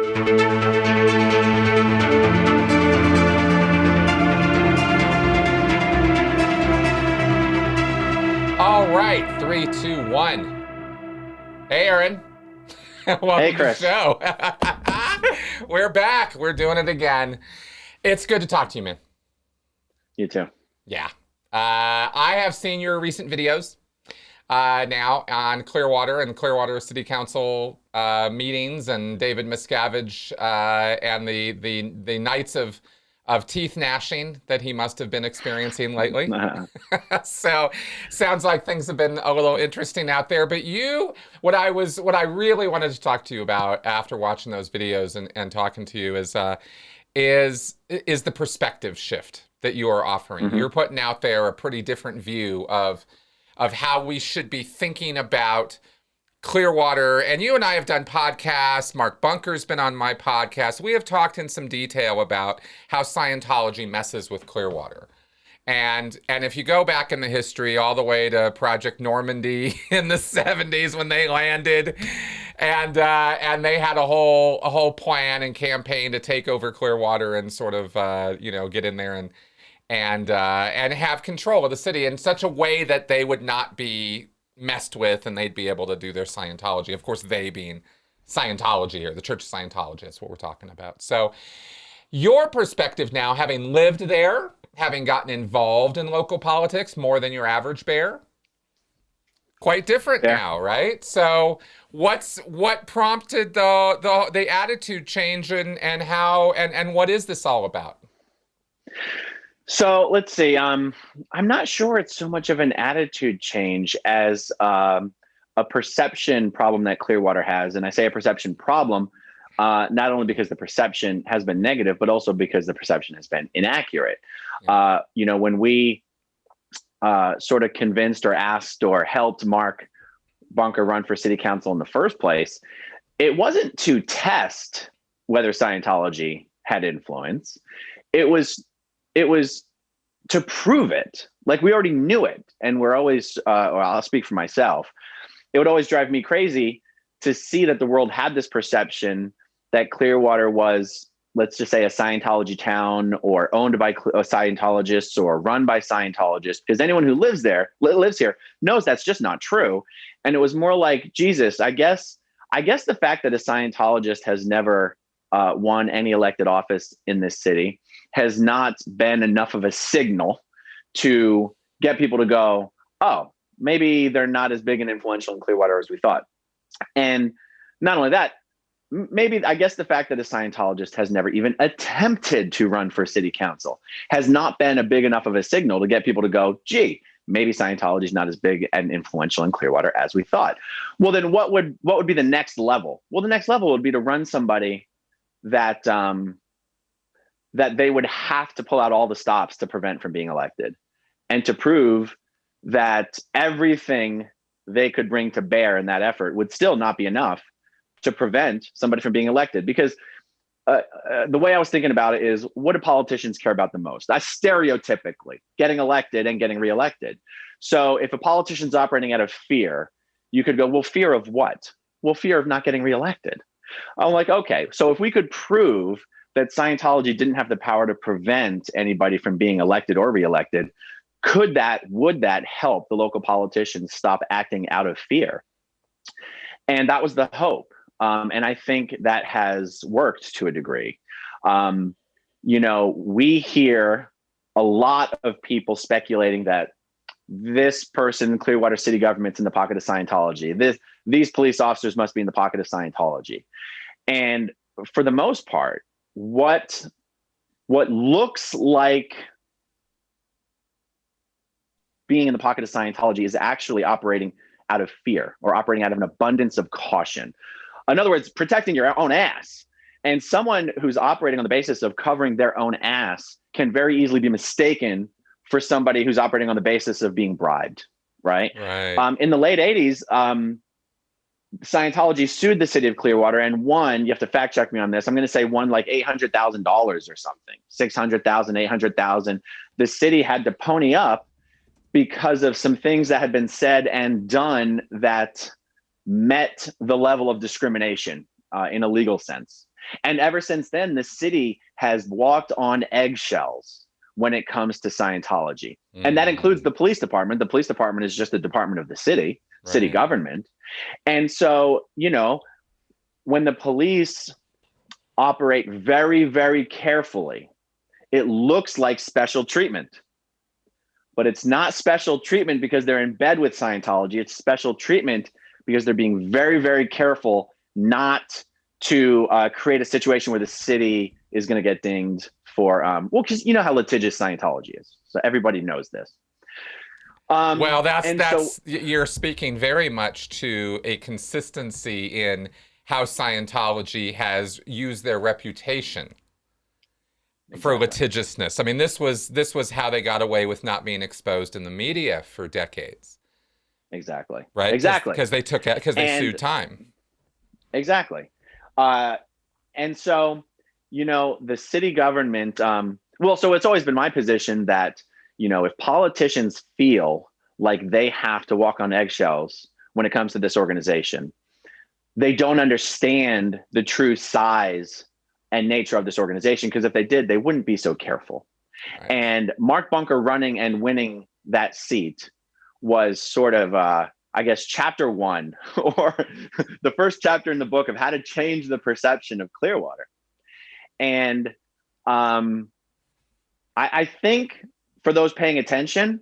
All right, 3, 2, 1. Hey, Aaron. Welcome Hey, to the Chris. show. We're back. We're doing it again. It's good to talk to you, man. You too. Yeah. I have seen your recent videos now on Clearwater and Clearwater City Council meetings and David Miscavige and the nights of teeth gnashing that he must have been experiencing lately. So sounds like things have been a little interesting out there. But what I really wanted to talk to you about after watching those videos and talking to you is the perspective shift that you are offering. Mm-hmm. You're putting out there a pretty different view of how we should be thinking about Clearwater. And you and I have done podcasts. Mark Bunker's been on my podcast. We have talked in some detail about how Scientology messes with Clearwater. And if you go back in the history all the way to Project Normandy in the 70s when they landed, and they had a whole plan and campaign to take over Clearwater and sort of get in there and have control of the city in such a way that they would not be messed with and they'd be able to do their Scientology. Of course, they being Scientology or the Church of Scientology. That's what we're talking about. So your perspective now, having lived there, having gotten involved in local politics more than your average bear, quite different now, right? So what prompted the attitude change and how and what is this all about? So let's see. I'm not sure it's so much of an attitude change as a perception problem that Clearwater has. And I say a perception problem, not only because the perception has been negative, but also because the perception has been inaccurate. Yeah. When we sort of convinced or asked or helped Mark Bunker run for city council in the first place, it wasn't to test whether Scientology had influence. It was to prove it. Like, we already knew it. And we're always, or I'll speak for myself, it would always drive me crazy to see that the world had this perception that Clearwater was, let's just say, a Scientology town or owned by Scientologists or run by Scientologists, because anyone who lives here knows that's just not true. And it was more like, Jesus, I guess the fact that a Scientologist has never won any elected office in this city has not been enough of a signal to get people to go, oh, maybe they're not as big and influential in Clearwater as we thought. And not only that, I guess the fact that a Scientologist has never even attempted to run for city council has not been a big enough of a signal to get people to go, gee, maybe Scientology is not as big and influential in Clearwater as we thought. Well, then what would be the next level? Well, the next level would be to run somebody that they would have to pull out all the stops to prevent from being elected, and to prove that everything they could bring to bear in that effort would still not be enough to prevent somebody from being elected. Because the way I was thinking about it is, what do politicians care about the most? That's stereotypically getting elected and getting reelected. So if a politician's operating out of fear, you could go, well, fear of what? Well, fear of not getting reelected. I'm like, okay, so if we could prove that Scientology didn't have the power to prevent anybody from being elected or reelected, would that help the local politicians stop acting out of fear? And that was the hope. And I think that has worked to a degree. We hear a lot of people speculating that this person, Clearwater city government's in the pocket of Scientology. These police officers must be in the pocket of Scientology. And for the most part, what looks like being in the pocket of Scientology is actually operating out of fear or operating out of an abundance of caution. In other words, protecting your own ass. And someone who's operating on the basis of covering their own ass can very easily be mistaken for somebody who's operating on the basis of being bribed, right? In the late 80s, Scientology sued the city of Clearwater and won. You have to fact check me on this. I'm going to say won like $800,000 or something, $600,000, $800,000. The city had to pony up because of some things that had been said and done that met the level of discrimination in a legal sense. And ever since then, the city has walked on eggshells when it comes to Scientology. And that includes the police department. The police department is just a department of the city government. And so, when the police operate very, very carefully, it looks like special treatment. But it's not special treatment because they're in bed with Scientology. It's special treatment because they're being very, very careful not to create a situation where the city is going to get dinged for, because you know how litigious Scientology is. So everybody knows this. Well, you're speaking very much to a consistency in how Scientology has used their reputation for litigiousness. I mean, this was how they got away with not being exposed in the media for decades. Exactly. Right? Exactly. Because they sued time. Exactly. And so, the city government, so it's always been my position that, if politicians feel like they have to walk on eggshells when it comes to this organization, they don't understand the true size and nature of this organization, because if they did, they wouldn't be so careful. Right. And Mark Bunker running and winning that seat was sort of, chapter 1 or the first chapter in the book of how to change the perception of Clearwater. And I think for those paying attention,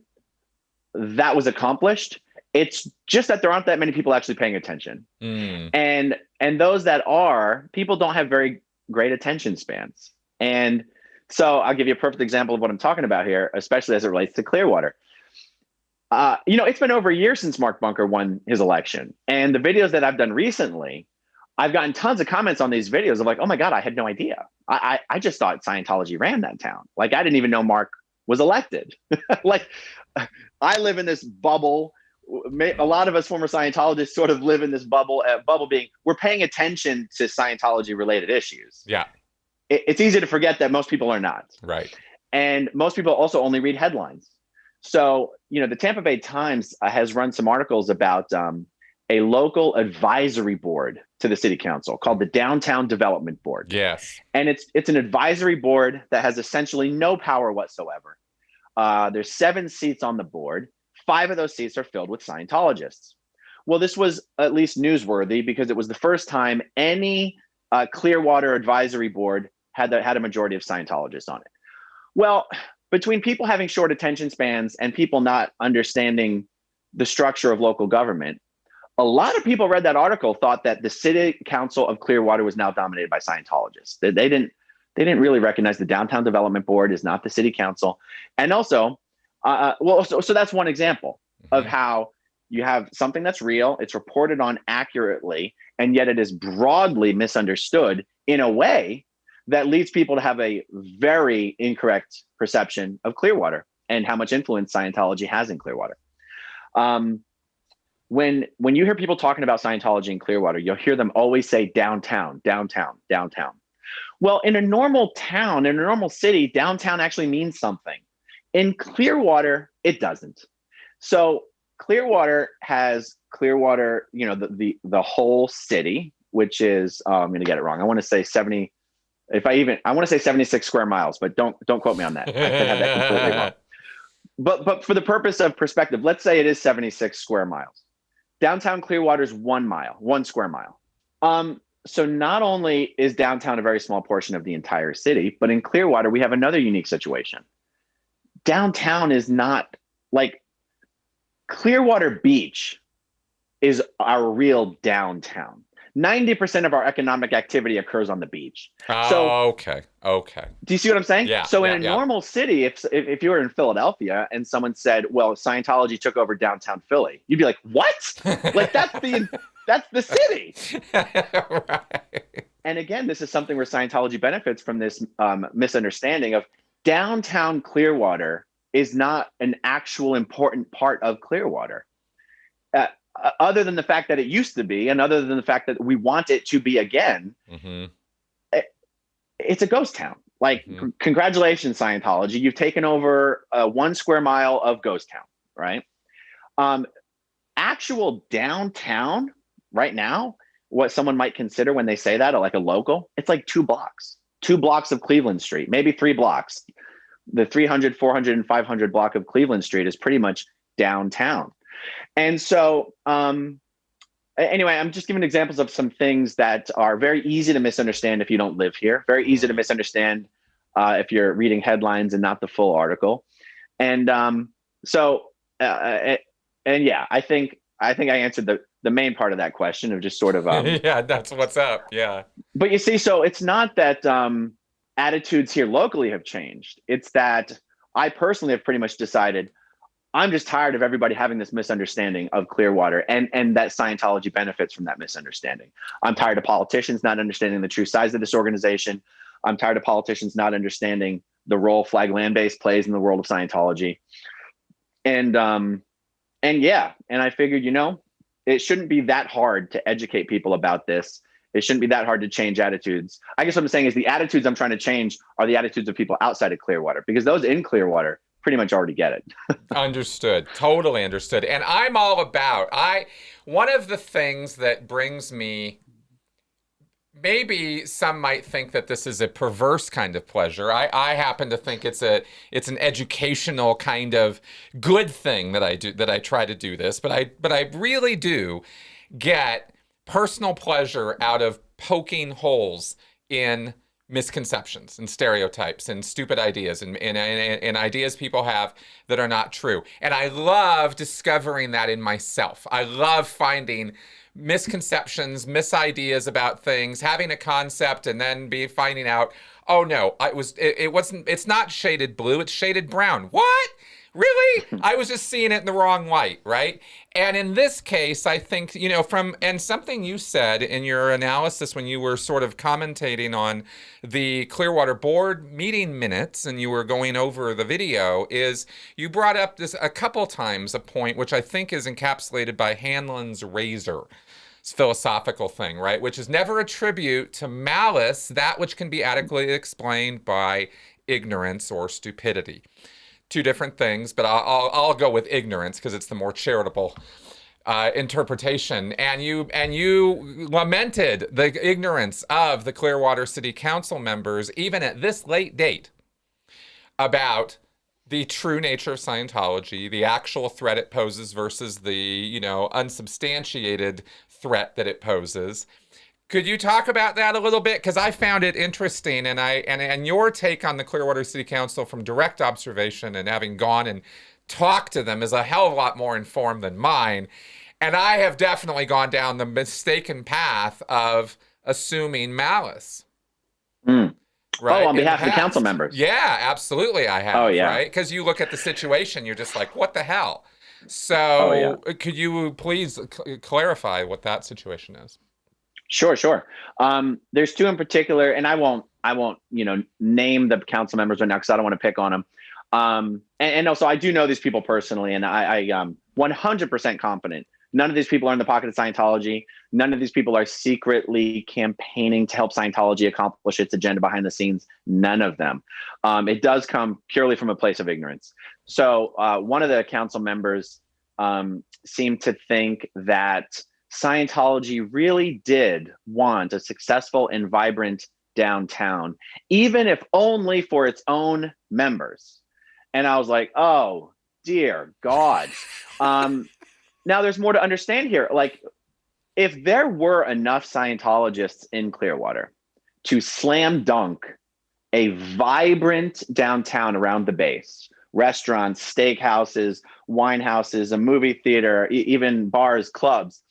that was accomplished. It's just that there aren't that many people actually paying attention. And those that are, people don't have very great attention spans. And so I'll give you a perfect example of what I'm talking about here, especially as it relates to Clearwater. It's been over a year since Mark Bunker won his election. And the videos that I've done recently, I've gotten tons of comments on these videos of like, oh my God, I had no idea. I just thought Scientology ran that town. Like, I didn't even know Mark was elected. Like, I live in this bubble. A lot of us former Scientologists sort of live in this bubble, being we're paying attention to Scientology related issues. Yeah. It's easy to forget that most people are not. Right. And most people also only read headlines. So, the Tampa Bay Times has run some articles about a local advisory board to the city council called the Downtown Development Board. Yes. And it's an advisory board that has essentially no power whatsoever. There's 7 seats on the board. 5 of those seats are filled with Scientologists. Well, this was at least newsworthy because it was the first time any Clearwater advisory board had a majority of Scientologists on it. Well, between people having short attention spans and people not understanding the structure of local government, a lot of people read that article, thought that the city council of Clearwater was now dominated by Scientologists. They didn't really recognize the Downtown Development Board is not the city council. And also, so that's one example of how you have something that's real, it's reported on accurately, and yet it is broadly misunderstood in a way that leads people to have a very incorrect perception of Clearwater and how much influence Scientology has in Clearwater. When you hear people talking about Scientology in Clearwater, you'll hear them always say downtown, downtown, downtown. Well, in a normal town, in a normal city, downtown actually means something. In Clearwater, it doesn't. So Clearwater has Clearwater, the whole city, which is I'm going to get it wrong. I want to say 70. I want to say 76 square miles, but don't quote me on that. I could have that completely wrong. But for the purpose of perspective, let's say it is 76 square miles. Downtown Clearwater is 1 square mile. So not only is downtown a very small portion of the entire city, but in Clearwater, we have another unique situation. Downtown is not like Clearwater Beach is our real downtown. 90% of our economic activity occurs on the beach. Okay. Do you see what I'm saying? Yeah. So in a normal city, if you were in Philadelphia and someone said, well, Scientology took over downtown Philly, you'd be like, what? Like that's the city. Right. And again, this is something where Scientology benefits from this misunderstanding of downtown Clearwater is not an actual important part of Clearwater. Other than the fact that it used to be, and other than the fact that we want it to be again, it's a ghost town. Like, congratulations, Scientology. You've taken over 1 square mile of ghost town, right? Actual downtown right now, what someone might consider when they say that, or like a local, it's like 2 blocks of Cleveland Street, maybe 3 blocks. The 300, 400, and 500 block of Cleveland Street is pretty much downtown. And so, anyway, I'm just giving examples of some things that are very easy to misunderstand if you don't live here, very easy to misunderstand if you're reading headlines and not the full article. And yeah, I think I answered the main part of that question of just sort of yeah, that's what's up. Yeah. But you see, so it's not that attitudes here locally have changed. It's that I personally have pretty much decided I'm just tired of everybody having this misunderstanding of Clearwater, and that Scientology benefits from that misunderstanding. I'm tired of politicians not understanding the true size of this organization. I'm tired of politicians not understanding the role Flag Landbase plays in the world of Scientology. And yeah, and I figured, it shouldn't be that hard to educate people about this. It shouldn't be that hard to change attitudes. I guess what I'm saying is the attitudes I'm trying to change are the attitudes of people outside of Clearwater, because those in Clearwater pretty much already get it. Understood. Totally understood. And I'm all about, one of the things that brings me, maybe some might think that this is a perverse kind of pleasure. I happen to think it's an educational kind of good thing that I do, that I try to do this, but I really do get personal pleasure out of poking holes in misconceptions and stereotypes and stupid ideas and ideas people have that are not true. And I love discovering that in myself. I love finding misconceptions, misideas about things, having a concept and then finding out, oh no, it's not shaded blue, it's shaded brown. What? Really? I was just seeing it in the wrong light, right? And in this case, I think, and something you said in your analysis when you were sort of commentating on the Clearwater board meeting minutes and you were going over the video, is you brought up this a couple times, a point which I think is encapsulated by Hanlon's razor. It's a philosophical thing, right? Which is never attribute to malice that which can be adequately explained by ignorance or stupidity. Two different things, but I'll go with ignorance because it's the more charitable interpretation. And you lamented the ignorance of the Clearwater City Council members, even at this late date, about the true nature of Scientology, the actual threat it poses versus the unsubstantiated threat that it poses. Could you talk about that a little bit? Because I found it interesting, and your take on the Clearwater City Council from direct observation and having gone and talked to them is a hell of a lot more informed than mine. And I have definitely gone down the mistaken path of assuming malice. Mm. Right? Oh, on behalf of the council members. Yeah, absolutely I have. Oh, yeah. Right? Because you look at the situation, you're just like, what the hell? So could you please clarify what that situation is? Sure. There's two in particular, and I won't, name the council members right now because I don't want to pick on them. And also I do know these people personally, and I 100% confident none of these people are in the pocket of Scientology. None of these people are secretly campaigning to help Scientology accomplish its agenda behind the scenes. None of them. It does come purely from a place of ignorance. So one of the council members seemed to think that Scientology really did want a successful and vibrant downtown, even if only for its own members. And I was like, oh, dear God. Now there's more to understand here. Like, if there were enough Scientologists in Clearwater to slam dunk a vibrant downtown around the base, restaurants, steakhouses, wine houses, a movie theater, even bars, clubs,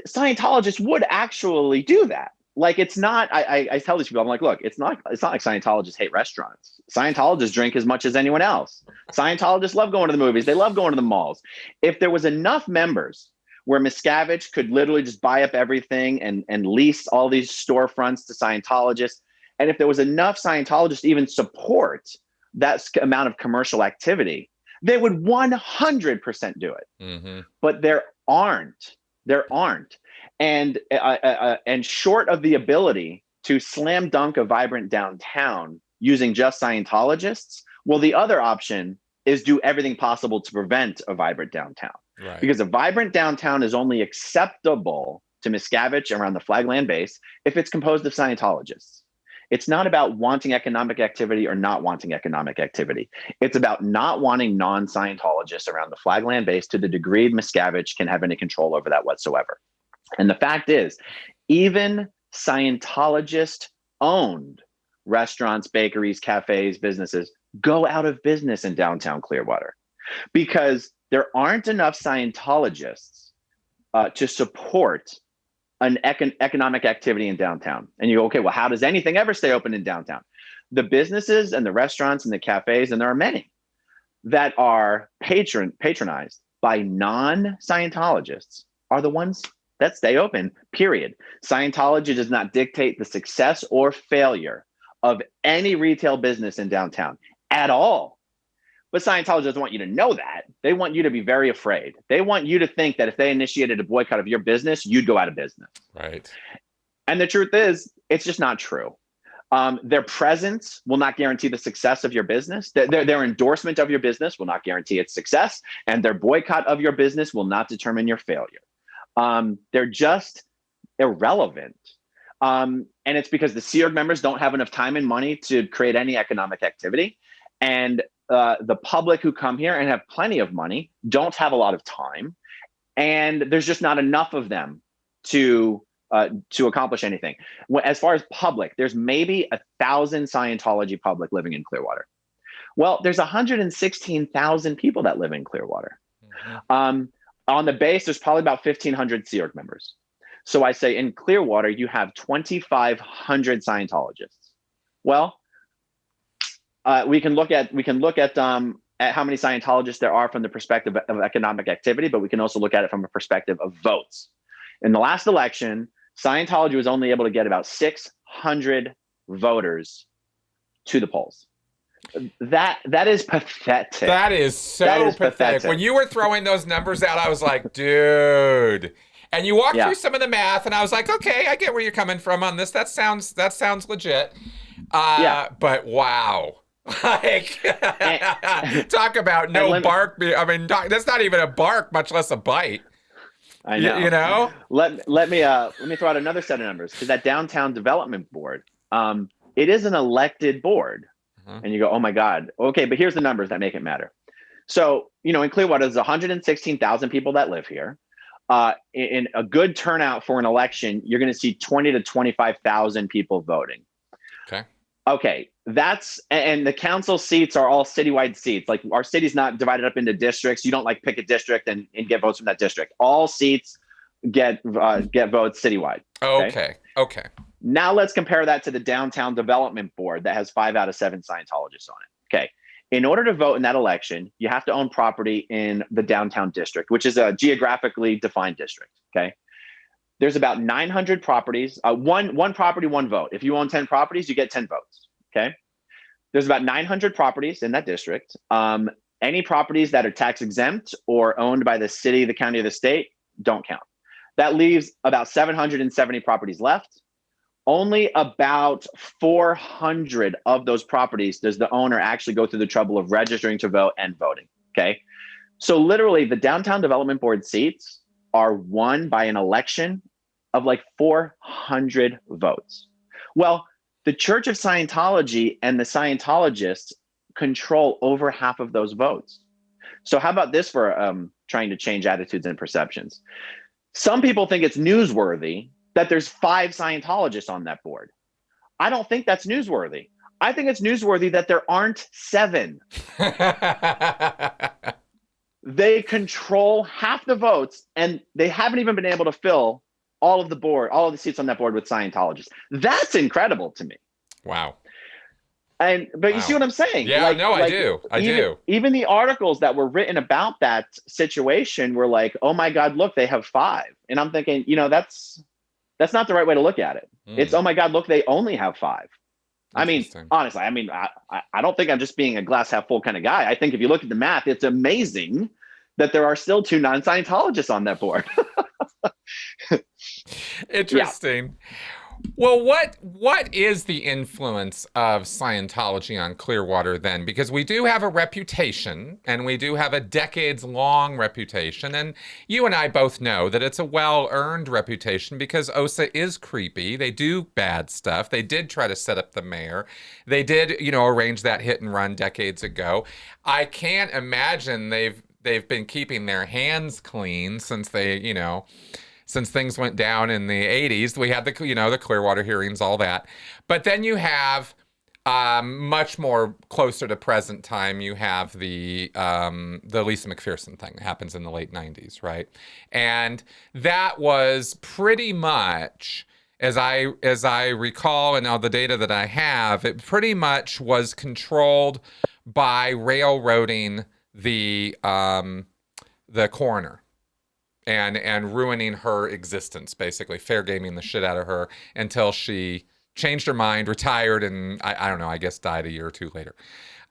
Scientologists would actually do that. Like, it's not, I tell these people, I'm like, look, it's not like Scientologists hate restaurants. Scientologists drink as much as anyone else. Scientologists love going to the movies. They love going to the malls. If there was enough members where Miscavige could literally just buy up everything and lease all these storefronts to Scientologists, and if there was enough Scientologists to even support that amount of commercial activity, they would 100% do it. Mm-hmm. But there aren't. And short of the ability to slam dunk a vibrant downtown using just Scientologists, well, the other option is do everything possible to prevent a vibrant downtown. Right. Because a vibrant downtown is only acceptable to Miscavige around the Flagland base if it's composed of Scientologists. It's not about wanting economic activity or not wanting economic activity. It's about not wanting non-Scientologists around the Flagland base to the degree Miscavige can have any control over that whatsoever. And the fact is, even Scientologist-owned restaurants, bakeries, cafes, businesses go out of business in downtown Clearwater because there aren't enough Scientologists to support an economic activity in downtown. And you go, okay, well, how does anything ever stay open in downtown? The businesses and the restaurants and the cafes, and there are many that are patronized by non-Scientologists, are the ones that stay open, period. Scientology does not dictate the success or failure of any retail business in downtown at all. But Scientology doesn't want you to know that. They want you to be very afraid. They want you to think that if they initiated a boycott of your business, you'd go out of business. Right. And the truth is, it's just not true. Their presence will not guarantee the success of your business. Their endorsement of your business will not guarantee its success. And their boycott of your business will not determine your failure. They're just irrelevant. And it's because the Sea Org members don't have enough time and money to create any economic activity. And the public who come here and have plenty of money don't have a lot of time, and there's just not enough of them to accomplish anything. As far as public, there's maybe 1,000 Scientology public living in Clearwater. Well, there's 116,000 people that live in Clearwater. Mm-hmm. On the base, there's probably about 1,500 Sea Org members. So I say in Clearwater, you have 2,500 Scientologists. Well, we can look at how many Scientologists there are from the perspective of economic activity, but we can also look at it from a perspective of votes. In the last election, Scientology was only able to get about 600 voters to the polls. That is pathetic. That is so pathetic. When you were throwing those numbers out, I was like, dude. And you walked through some of the math, and I was like, okay, I get where you're coming from on this. That sounds legit. But wow. Like, talk about no bark. I mean, that's not even a bark, much less a bite. I know. You know. Let me throw out another set of numbers, because that downtown development board, it is an elected board, and you go, oh my God, okay, but here's the numbers that make it matter. So in Clearwater, there's 116,000 people that live here. In a good turnout for an election, you're going to see 20 to 25,000 people voting. Okay, and the council seats are all citywide seats. Like, our city's not divided up into districts. You don't like pick a district and get votes from that district. All seats get votes citywide. Okay. Now let's compare that to the downtown development board that has 5 out of 7 Scientologists on it. Okay. In order to vote in that election, you have to own property in the downtown district, which is a geographically defined district. Okay. There's about 900 properties, one property, one vote. If you own 10 properties, you get 10 votes, okay? There's about 900 properties in that district. Any properties that are tax exempt or owned by the city, the county, or the state don't count. That leaves about 770 properties left. Only about 400 of those properties does the owner actually go through the trouble of registering to vote and voting, okay? So literally, the downtown development board seats are won by an election of like 400 votes. Well, the Church of Scientology and the Scientologists control over half of those votes. So how about this for trying to change attitudes and perceptions? Some people think it's newsworthy that there's 5 Scientologists on that board. I don't think that's newsworthy. I think it's newsworthy that there aren't 7. They control half the votes, and they haven't even been able to fill all of the seats on that board with Scientologists. That's incredible to me. Wow. But you see what I'm saying? Yeah, I do. Even the articles that were written about that situation were like, oh my God, look, they have 5. And I'm thinking, that's not the right way to look at it. It's, oh my God, look, they only have 5. I mean, honestly, I don't think I'm just being a glass half full kind of guy. I think if you look at the math, it's amazing that there are still 2 non-Scientologists on that board. Interesting. Well, what is the influence of Scientology on Clearwater then? Because we do have a reputation, and we do have a decades-long reputation, and you and I both know that it's a well-earned reputation because OSA is creepy. They do bad stuff. They did try to set up the mayor. They did, arrange that hit and run decades ago. I can't imagine they've been keeping their hands clean since things went down in the 80s. We had the Clearwater hearings, all that. But then you have much more closer to present time. You have the Lisa McPherson thing that happens in the late 90s, right? And that was pretty much, as I recall, and all the data that I have, it pretty much was controlled by railroading the coroner. And ruining her existence, basically fair gaming the shit out of her until she changed her mind, retired, and I don't know, I guess died a year or two later.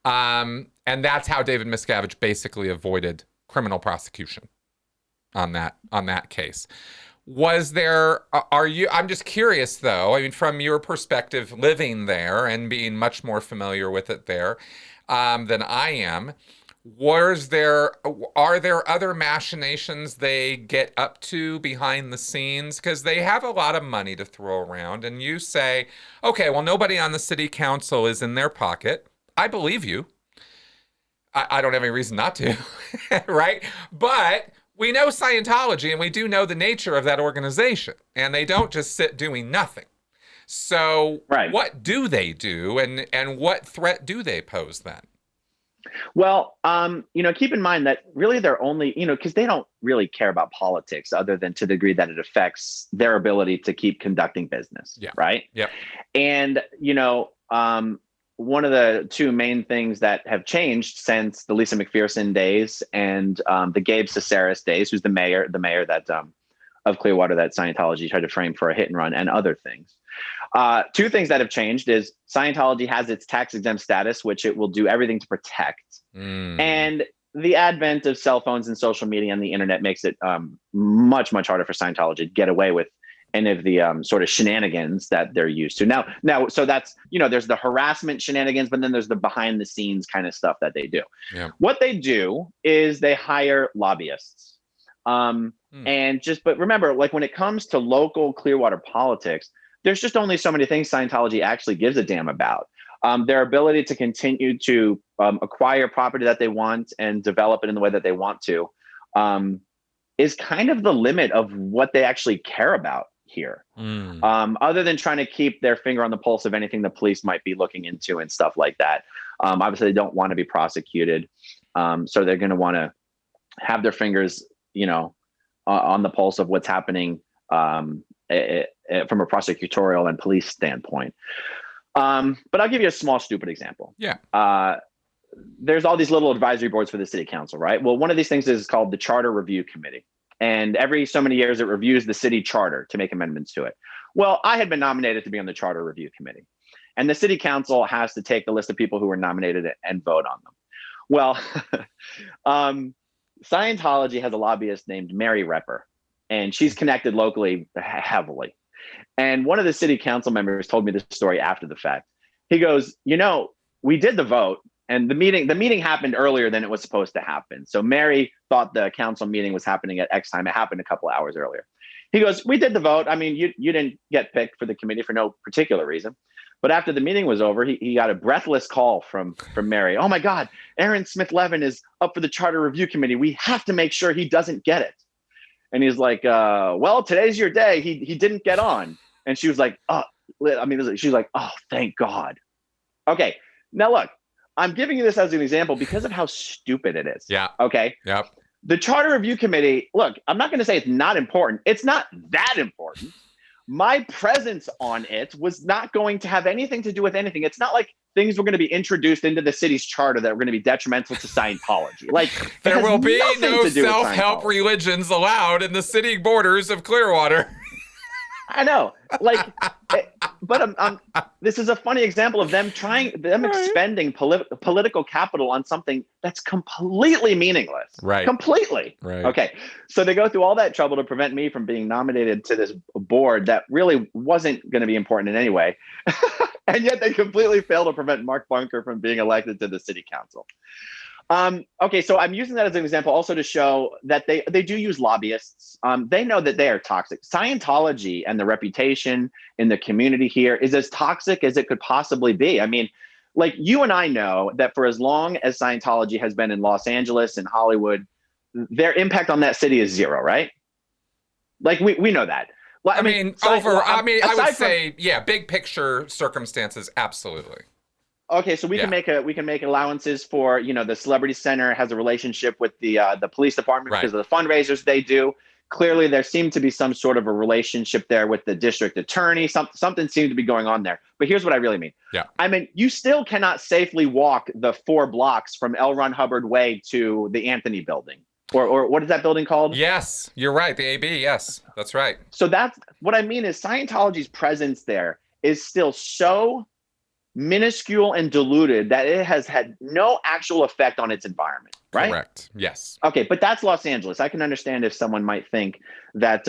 And that's how David Miscavige basically avoided criminal prosecution on that case. I'm just curious though, I mean, from your perspective, living there and being much more familiar with it there than I am, are there other machinations they get up to behind the scenes? Because they have a lot of money to throw around, and you say, okay, well, nobody on the city council is in their pocket. I believe you. I don't have any reason not to, right? But we know Scientology, and we do know the nature of that organization, and they don't just sit doing nothing. So Right. What do they do, and what threat do they pose then? Well, keep in mind that really they're only, because they don't really care about politics other than to the degree that it affects their ability to keep conducting business. Yeah. Right. Yeah. And, one of the two main things that have changed since the Lisa McPherson days and the Gabe Caceres days, who's the mayor that of Clearwater that Scientology tried to frame for a hit and run and other things. Two things that have changed is Scientology has its tax exempt status, which it will do everything to protect. And the advent of cell phones and social media and the internet makes it much, much harder for Scientology to get away with any of the sort of shenanigans that they're used to. Now, so that's, there's the harassment shenanigans, but then there's the behind the scenes kind of stuff that they do. Yeah. What they do is they hire lobbyists. But remember, like when it comes to local Clearwater politics, there's just only so many things Scientology actually gives a damn about. Their ability to continue to acquire property that they want and develop it in the way that they want to is kind of the limit of what they actually care about here. Other than trying to keep their finger on the pulse of anything the police might be looking into and stuff like that. Obviously, they don't want to be prosecuted. So they're going to want to have their fingers, on the pulse of what's happening from a prosecutorial and police standpoint. But I'll give you a small, stupid example. Yeah. There's all these little advisory boards for the city council, right? Well, one of these things is called the Charter Review Committee. And every so many years, it reviews the city charter to make amendments to it. Well, I had been nominated to be on the Charter Review Committee. And the city council has to take the list of people who were nominated and vote on them. Well, Scientology has a lobbyist named Mary Repper, and she's connected locally heavily. And one of the city council members told me this story after the fact. He goes, we did the vote and the meeting happened earlier than it was supposed to happen. So Mary thought the council meeting was happening at X time. It happened a couple of hours earlier. He goes, we did the vote. I mean, you didn't get picked for the committee for no particular reason. But after the meeting was over, he got a breathless call from Mary. Oh my God, Aaron Smith-Levin is up for the Charter Review Committee. We have to make sure he doesn't get it. And he's like, well, today's your day. He didn't get on. And she was like, she's like, oh, thank God. Okay. Now look, I'm giving you this as an example because of how stupid it is. Yeah. Okay. Yep. The Charter Review Committee, look, I'm not going to say it's not important. It's not that important. My presence on it was not going to have anything to do with anything. It's not like things were going to be introduced into the city's charter that were going to be detrimental to Scientology. Like there will be no self-help religions allowed in the city borders of Clearwater. I know. Like but this is a funny example of them expending political capital on something that's completely meaningless. Right. Completely. Right. Okay. So they go through all that trouble to prevent me from being nominated to this board that really wasn't going to be important in any way. And yet they completely fail to prevent Mark Bunker from being elected to the city council. Okay, so I'm using that as an example also to show that they do use lobbyists. They know that they are toxic. Scientology and the reputation in the community here is as toxic as it could possibly be. I mean, like you and I know that for as long as Scientology has been in Los Angeles and Hollywood, their impact on that city is zero, right? Like we know that. Well, I mean, I would say, yeah, big picture circumstances, absolutely. Okay, so we can make allowances for, the Celebrity Center has a relationship with the police department because of the fundraisers they do. Clearly, there seemed to be some sort of a relationship there with the district attorney. Something seemed to be going on there. But here's what I really mean. Yeah. I mean, you still cannot safely walk the 4 blocks from L. Ron Hubbard Way to the Anthony Building. Or what is that building called? Yes, you're right. The AB. Yes, that's right. So that's what I mean is Scientology's presence there is still so minuscule and diluted that it has had no actual effect on its environment, right? Correct. Yes. Okay, but that's Los Angeles. I can understand if someone might think that,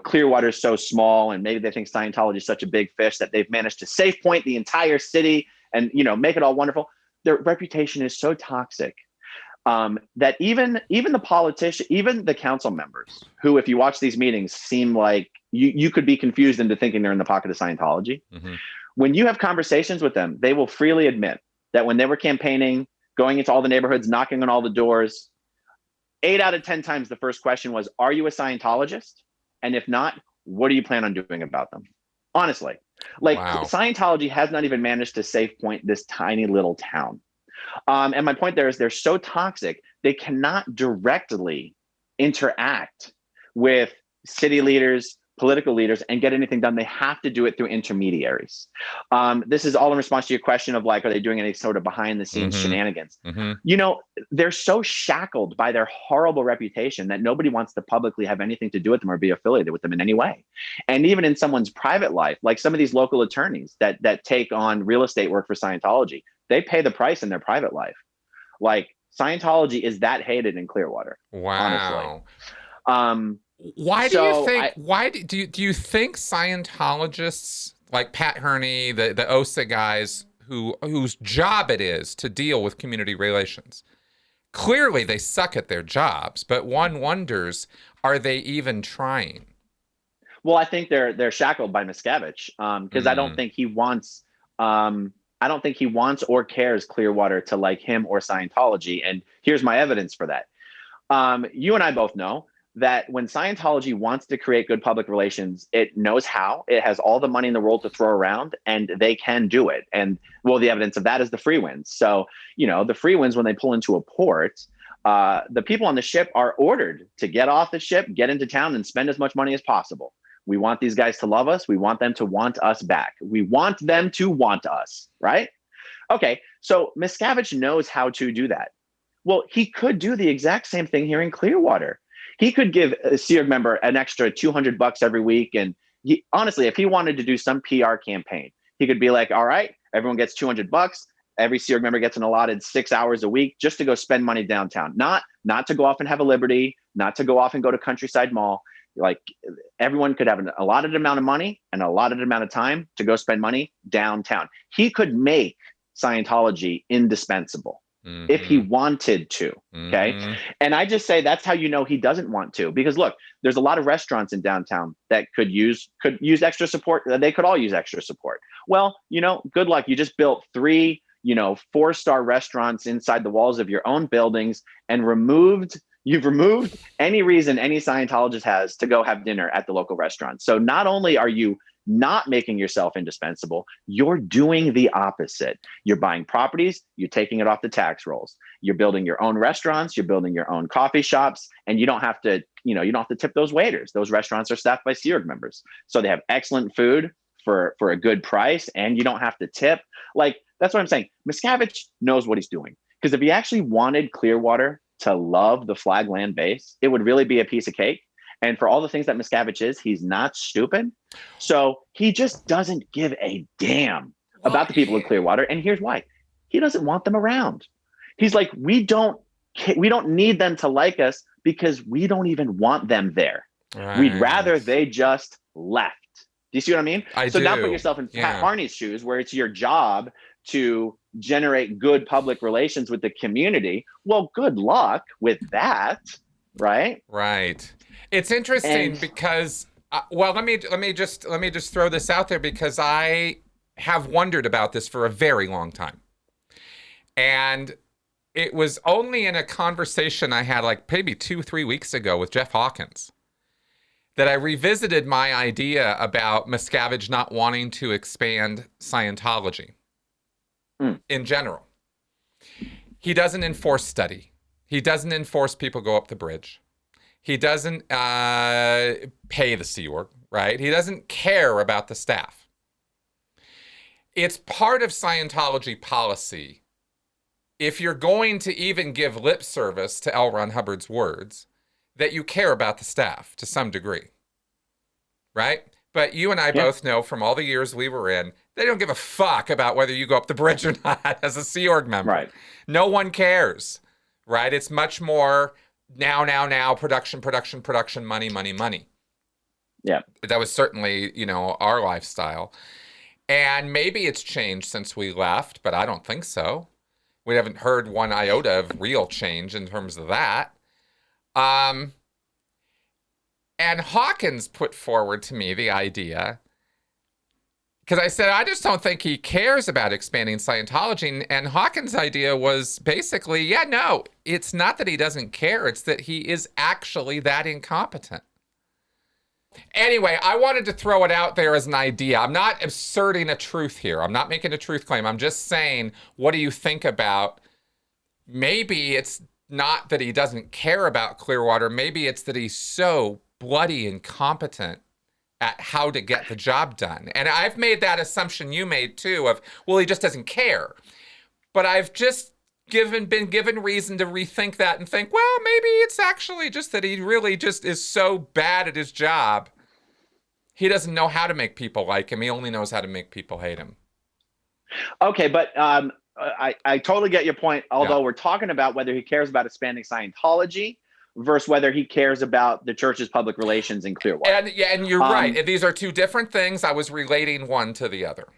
Clearwater is so small and maybe they think Scientology is such a big fish that they've managed to safe point the entire city and, make it all wonderful. Their reputation is so toxic that even the politician, even the council members who, if you watch these meetings, seem like you could be confused into thinking they're in the pocket of Scientology. Mm-hmm. When you have conversations with them, they will freely admit that when they were campaigning, going into all the neighborhoods, knocking on all the doors, 8 out of 10 times the first question was, are you a Scientologist? And if not, what do you plan on doing about them? Honestly, Scientology has not even managed to safe point this tiny little town. And my point there is they're so toxic, they cannot directly interact with city leaders, political leaders, and get anything done. They have to do it through intermediaries. This is all in response to your question of are they doing any sort of behind the scenes shenanigans? Mm-hmm. They're so shackled by their horrible reputation that nobody wants to publicly have anything to do with them or be affiliated with them in any way. And even in someone's private life, like some of these local attorneys that take on real estate work for Scientology, they pay the price in their private life. Like Scientology is that hated in Clearwater. Wow. Honestly. Why do you think? Do you think Scientologists like Pat Herney, the OSA guys, whose job it is to deal with community relations, clearly they suck at their jobs, but one wonders, are they even trying? Well, I think they're shackled by Miscavige because I don't think he wants. I don't think he wants or cares Clearwater to like him or Scientology, and here's my evidence for that. You and I both know that when Scientology wants to create good public relations, it knows how. It has all the money in the world to throw around, and they can do it. And well, the evidence of that is the free wins. So, the free wins, when they pull into a port, the people on the ship are ordered to get off the ship, get into town, and spend as much money as possible. We want these guys to love us. We want them to want us back. We want them to want us, right? Okay, so Miscavige knows how to do that. Well, he could do the exact same thing here in Clearwater. He could give a Sea Org member an extra $200 every week. And honestly, if he wanted to do some PR campaign, he could be like, all right, everyone gets $200. Every Sea Org member gets an allotted 6 hours a week just to go spend money downtown, not to go off and have a Liberty, not to go off and go to Countryside Mall. Like everyone could have an allotted amount of money and an allotted amount of time to go spend money downtown. He could make Scientology indispensable. Mm-hmm. If he wanted to, okay? Mm-hmm. And I just say that's how he doesn't want to, because look, there's a lot of restaurants in downtown that could use extra support. They could all use extra support. Well, good luck. You just built 3, 4-star restaurants inside the walls of your own buildings and you've removed any reason any Scientologist has to go have dinner at the local restaurant. So not only are you not making yourself indispensable, you're doing the opposite. You're buying properties, you're taking it off the tax rolls. You're building your own restaurants, you're building your own coffee shops, and you don't have to tip those waiters. Those restaurants are staffed by Sea Org members. So they have excellent food for a good price, and you don't have to tip. Like, that's what I'm saying. Miscavige knows what he's doing. Because if he actually wanted Clearwater to love the Flagland base, it would really be a piece of cake. And for all the things that Miscavige is, he's not stupid. So he just doesn't give a damn about the people of Clearwater. And here's why. He doesn't want them around. He's like, we don't need them to like us because we don't even want them there. Right. We'd rather they just left. Do you see what I mean? I so do. Now put yourself in Pat Harney's shoes, where it's your job to generate good public relations with the community. Well, good luck with that, right? Right. It's interesting because, well, let me just throw this out there, because I have wondered about this for a very long time, and it was only in a conversation I had like maybe 2-3 weeks ago with Jeff Hawkins that I revisited my idea about Miscavige not wanting to expand Scientology in general. He doesn't enforce study. He doesn't enforce people go up the bridge. He doesn't pay the Sea Org, right? He doesn't care about the staff. It's part of Scientology policy, if you're going to even give lip service to L. Ron Hubbard's words, that you care about the staff to some degree, right? But you and I both know from all the years we were in, they don't give a fuck about whether you go up the bridge or not as a Sea Org member. Right. No one cares, right? It's much more now, production, money. Yeah. That was certainly, our lifestyle. And maybe it's changed since we left, but I don't think so. We haven't heard one iota of real change in terms of that. And Hawkins put forward to me the idea, because I said, I just don't think he cares about expanding Scientology. And Hawkins' idea was basically, no, it's not that he doesn't care. It's that he is actually that incompetent. Anyway, I wanted to throw it out there as an idea. I'm not asserting a truth here. I'm not making a truth claim. I'm just saying, what do you think about, maybe it's not that he doesn't care about Clearwater. Maybe it's that he's so bloody incompetent at how to get the job done. And I've made that assumption you made too of, well, he just doesn't care. But I've just been given reason to rethink that and think, well, maybe it's actually just that he really just is so bad at his job. He doesn't know how to make people like him. He only knows how to make people hate him. Okay, but I totally get your point. Although we're talking about whether he cares about expanding Scientology versus whether he cares about the church's public relations in Clearwater. And you're right. These are two different things. I was relating one to the other.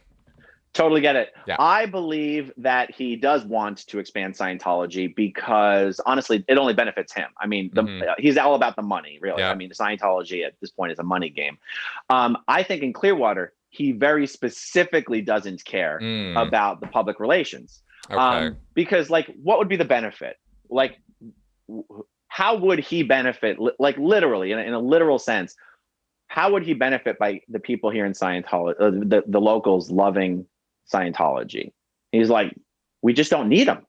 Totally get it. Yeah. I believe that he does want to expand Scientology because, honestly, it only benefits him. I mean, he's all about the money, really. Yeah. I mean, Scientology at this point is a money game. I think in Clearwater, he very specifically doesn't care about the public relations. Okay. Because, what would be the benefit? How would he benefit, literally, in a literal sense, how would he benefit by the people here in Scientology, the locals loving Scientology? He's like, we just don't need them.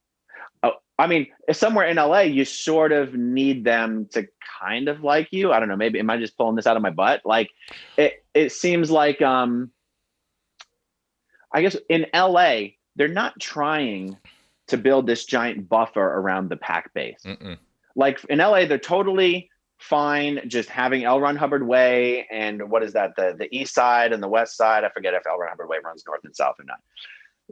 I mean, if somewhere in LA, you sort of need them to kind of like you. I don't know, maybe, am I just pulling this out of my butt? It seems like, I guess in LA, they're not trying to build this giant buffer around the PAC base. In LA, they're totally fine just having L. Ron Hubbard Way and what is that, the east side and the west side. I forget if L. Ron Hubbard Way runs north and south or not.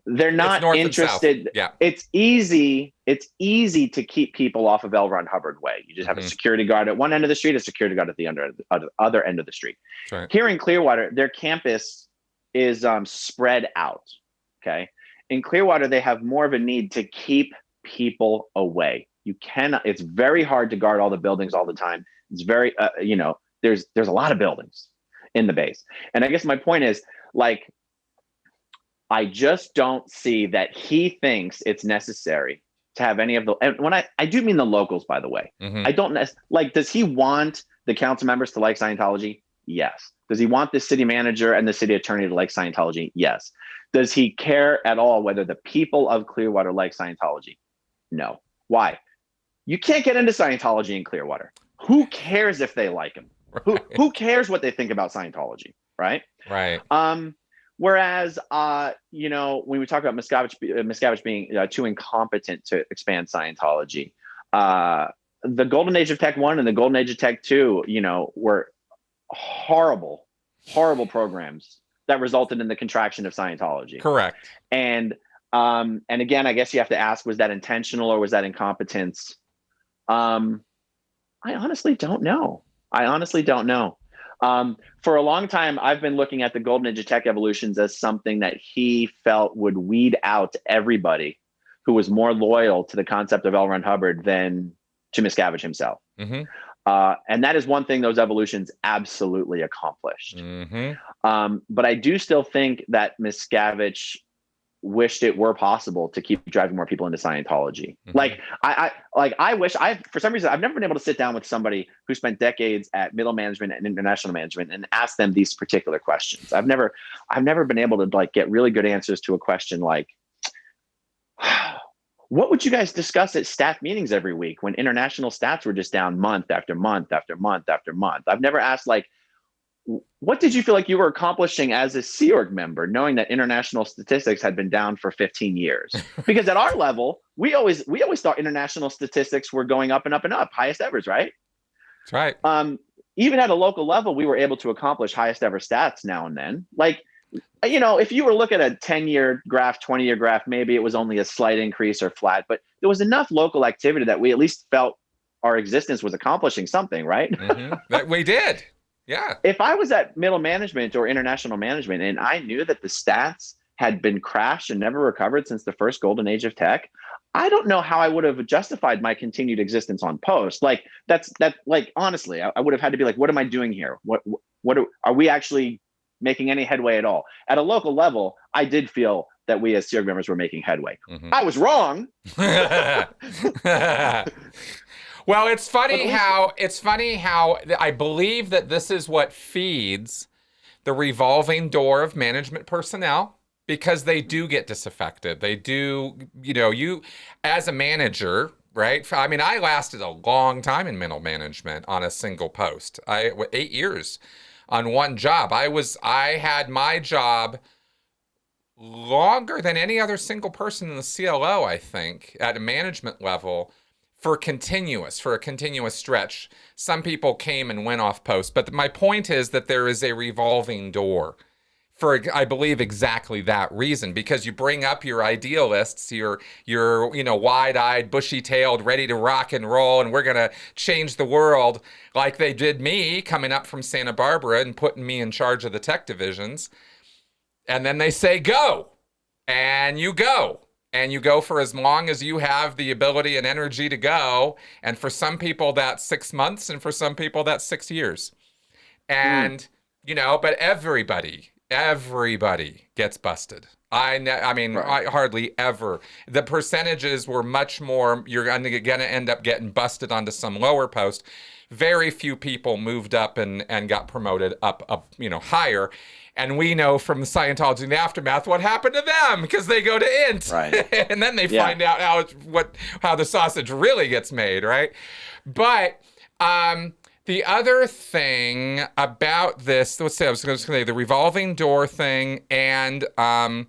They're not interested. Yeah. It's easy to keep people off of L. Ron Hubbard Way. You just have a security guard at one end of the street, a security guard at the other end of the street. Right. Here in Clearwater, their campus is spread out. Okay. In Clearwater, they have more of a need to keep people away. You cannot, it's very hard to guard all the buildings all the time. It's very, there's a lot of buildings in the base. And I guess my point is, I just don't see that he thinks it's necessary to have any of the, and when I do mean the locals, by the way, I don't, does he want the council members to like Scientology? Yes. Does he want the city manager and the city attorney to like Scientology? Yes. Does he care at all whether the people of Clearwater like Scientology? No. Why? You can't get into Scientology in Clearwater. Who cares if they like him? Right. Who cares what they think about Scientology? Right. Right. Whereas, when we talk about Miscavige being too incompetent to expand Scientology, the golden age of Tech 1 and the golden age of Tech 2, were horrible, horrible programs that resulted in the contraction of Scientology. Correct. And again, I guess you have to ask, was that intentional or was that incompetence? I honestly don't know. For a long time, I've been looking at the golden age of tech evolutions as something that he felt would weed out everybody who was more loyal to the concept of L. Ron Hubbard than to Miscavige himself. Mm-hmm. And that is one thing those evolutions absolutely accomplished. Mm-hmm. But I do still think that Miscavige wished it were possible to keep driving more people into Scientology. Mm-hmm. I wish for some reason, I've never been able to sit down with somebody who spent decades at middle management and international management and ask them these particular questions. I've never been able to get really good answers to a question like, what would you guys discuss at staff meetings every week when international stats were just down month after month after month after month? I've never asked what did you feel like you were accomplishing as a Sea Org member, knowing that international statistics had been down for 15 years? Because at our level, we always thought international statistics were going up and up and up, highest evers, right? That's right. Even at a local level, we were able to accomplish highest ever stats now and then. If you were looking at a 10-year graph, 20-year graph, maybe it was only a slight increase or flat, but there was enough local activity that we at least felt our existence was accomplishing something, right? Mm-hmm. That we did. Yeah. If I was at middle management or international management and I knew that the stats had been crashed and never recovered since the first golden age of tech, I don't know how I would have justified my continued existence on post. Honestly, I would have had to be like, what am I doing here? What are we actually making any headway at all? At a local level, I did feel that we as Sea Org members were making headway. Mm-hmm. I was wrong. Well, it's funny how I believe that this is what feeds the revolving door of management personnel, because they do get disaffected. They do, you as a manager, right? I mean, I lasted a long time in middle management on a single post. 8 years on one job. I had my job longer than any other single person in the CLO, I think, at a management level. For a continuous stretch. Some people came and went off post, but my point is that there is a revolving door for, I believe, exactly that reason, because you bring up your idealists, your wide-eyed, bushy-tailed, ready to rock and roll, and we're going to change the world like they did me coming up from Santa Barbara and putting me in charge of the tech divisions. And then they say, go, and you go. And you go for as long as you have the ability and energy to go. And for some people, that's 6 months. And for some people, that's 6 years. And, but everybody gets busted. I hardly ever. The percentages were much more, you're going to end up getting busted onto some lower post. Very few people moved up and got promoted up, higher. And we know from Scientology and the aftermath what happened to them, because they go to int, right. And then they find out how the sausage really gets made, right? But the other thing about this, let's say I was going to say the revolving door thing, and and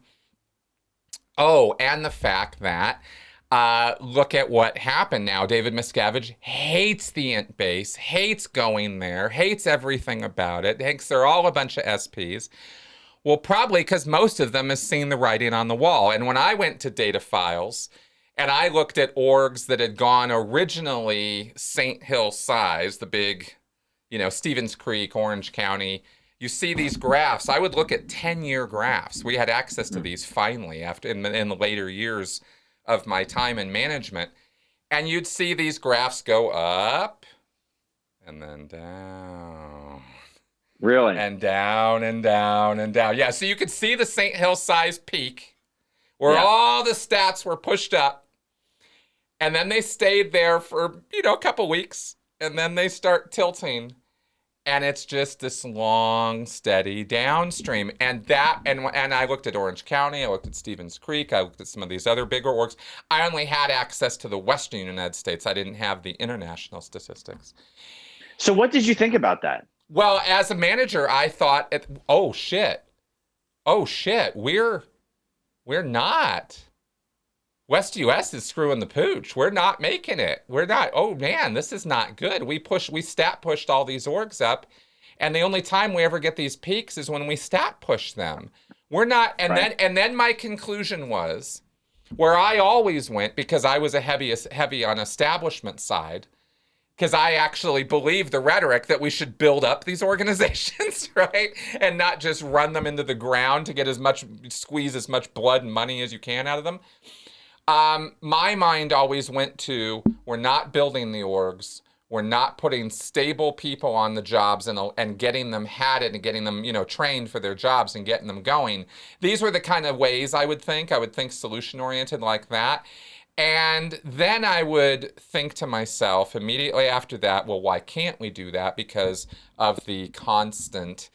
the fact that look at what happened now. David Miscavige hates the int base, hates going there, hates everything about it, thinks they're all a bunch of SPs. Well, probably because most of them has seen the writing on the wall. And when I went to data files and I looked at orgs that had gone originally St. Hill size, the big, Stevens Creek, Orange County, you see these graphs. I would look at 10-year graphs. We had access to these finally after in the later years of my time in management, and you'd see these graphs go up and then down. Really? And down and down and down. Yeah, so you could see the St. Hill size peak where all the stats were pushed up, and then they stayed there for, a couple weeks, and then they start tilting. And it's just this long, steady downstream. And I looked at Orange County, I looked at Stevens Creek, I looked at some of these other bigger orgs. I only had access to the Western United States. I didn't have the international statistics. So what did you think about that? Well, as a manager, I thought, oh shit, we're not West US is screwing the pooch. We're not making it. We're not. Oh man, this is not good. We stat pushed all these orgs up, and the only time we ever get these peaks is when we stat push them. We're not. And then my conclusion was, where I always went, because I was a heavy on establishment side, because I actually believe the rhetoric that we should build up these organizations, right? And not just run them into the ground to get squeeze as much blood and money as you can out of them. My mind always went to, we're not building the orgs. We're not putting stable people on the jobs and getting them hatted and getting them, trained for their jobs and getting them going. These were the kind of ways I would think solution oriented like that. And then I would think to myself immediately after that, well, why can't we do that? Because of the constant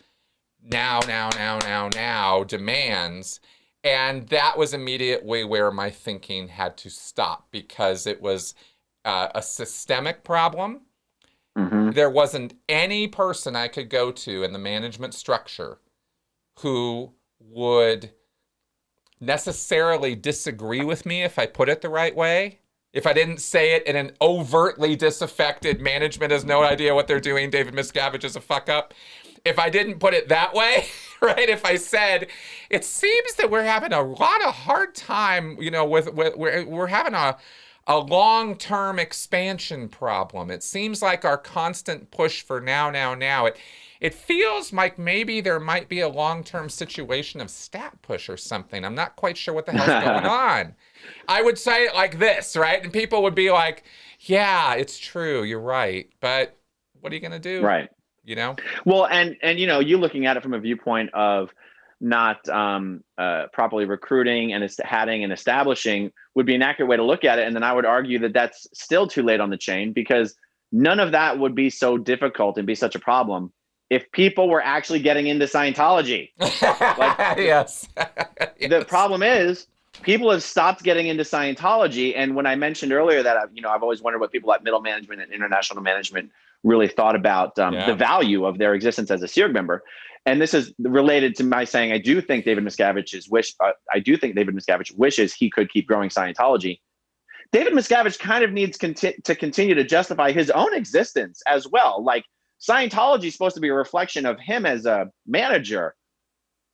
now demands. And that was immediately where my thinking had to stop, because it was a systemic problem. Mm-hmm. There wasn't any person I could go to in the management structure who would necessarily disagree with me if I put it the right way. If I didn't say it in an overtly disaffected, management has no idea what they're doing, David Miscavige is a fuck up. If I didn't put it that way, right? If I said, it seems that we're having a lot of hard time, we're having a long-term expansion problem. It seems like our constant push for now. It feels like maybe there might be a long-term situation of stat push or something. I'm not quite sure what the hell's going on. I would say it like this, right? And people would be like, yeah, it's true. You're right. But what are you going to do? Right. Well, and you looking at it from a viewpoint of not properly recruiting and hatting and establishing would be an accurate way to look at it. And then I would argue that that's still too late on the chain, because none of that would be so difficult and be such a problem if people were actually getting into Scientology. Yes. The problem is people have stopped getting into Scientology. And when I mentioned earlier that, I've always wondered what people at middle management and international management really thought about the value of their existence as a SEERG member. And this is related to my saying, I do think David Miscavige wishes he could keep growing Scientology. David Miscavige kind of needs to continue to justify his own existence as well. Like, Scientology is supposed to be a reflection of him as a manager.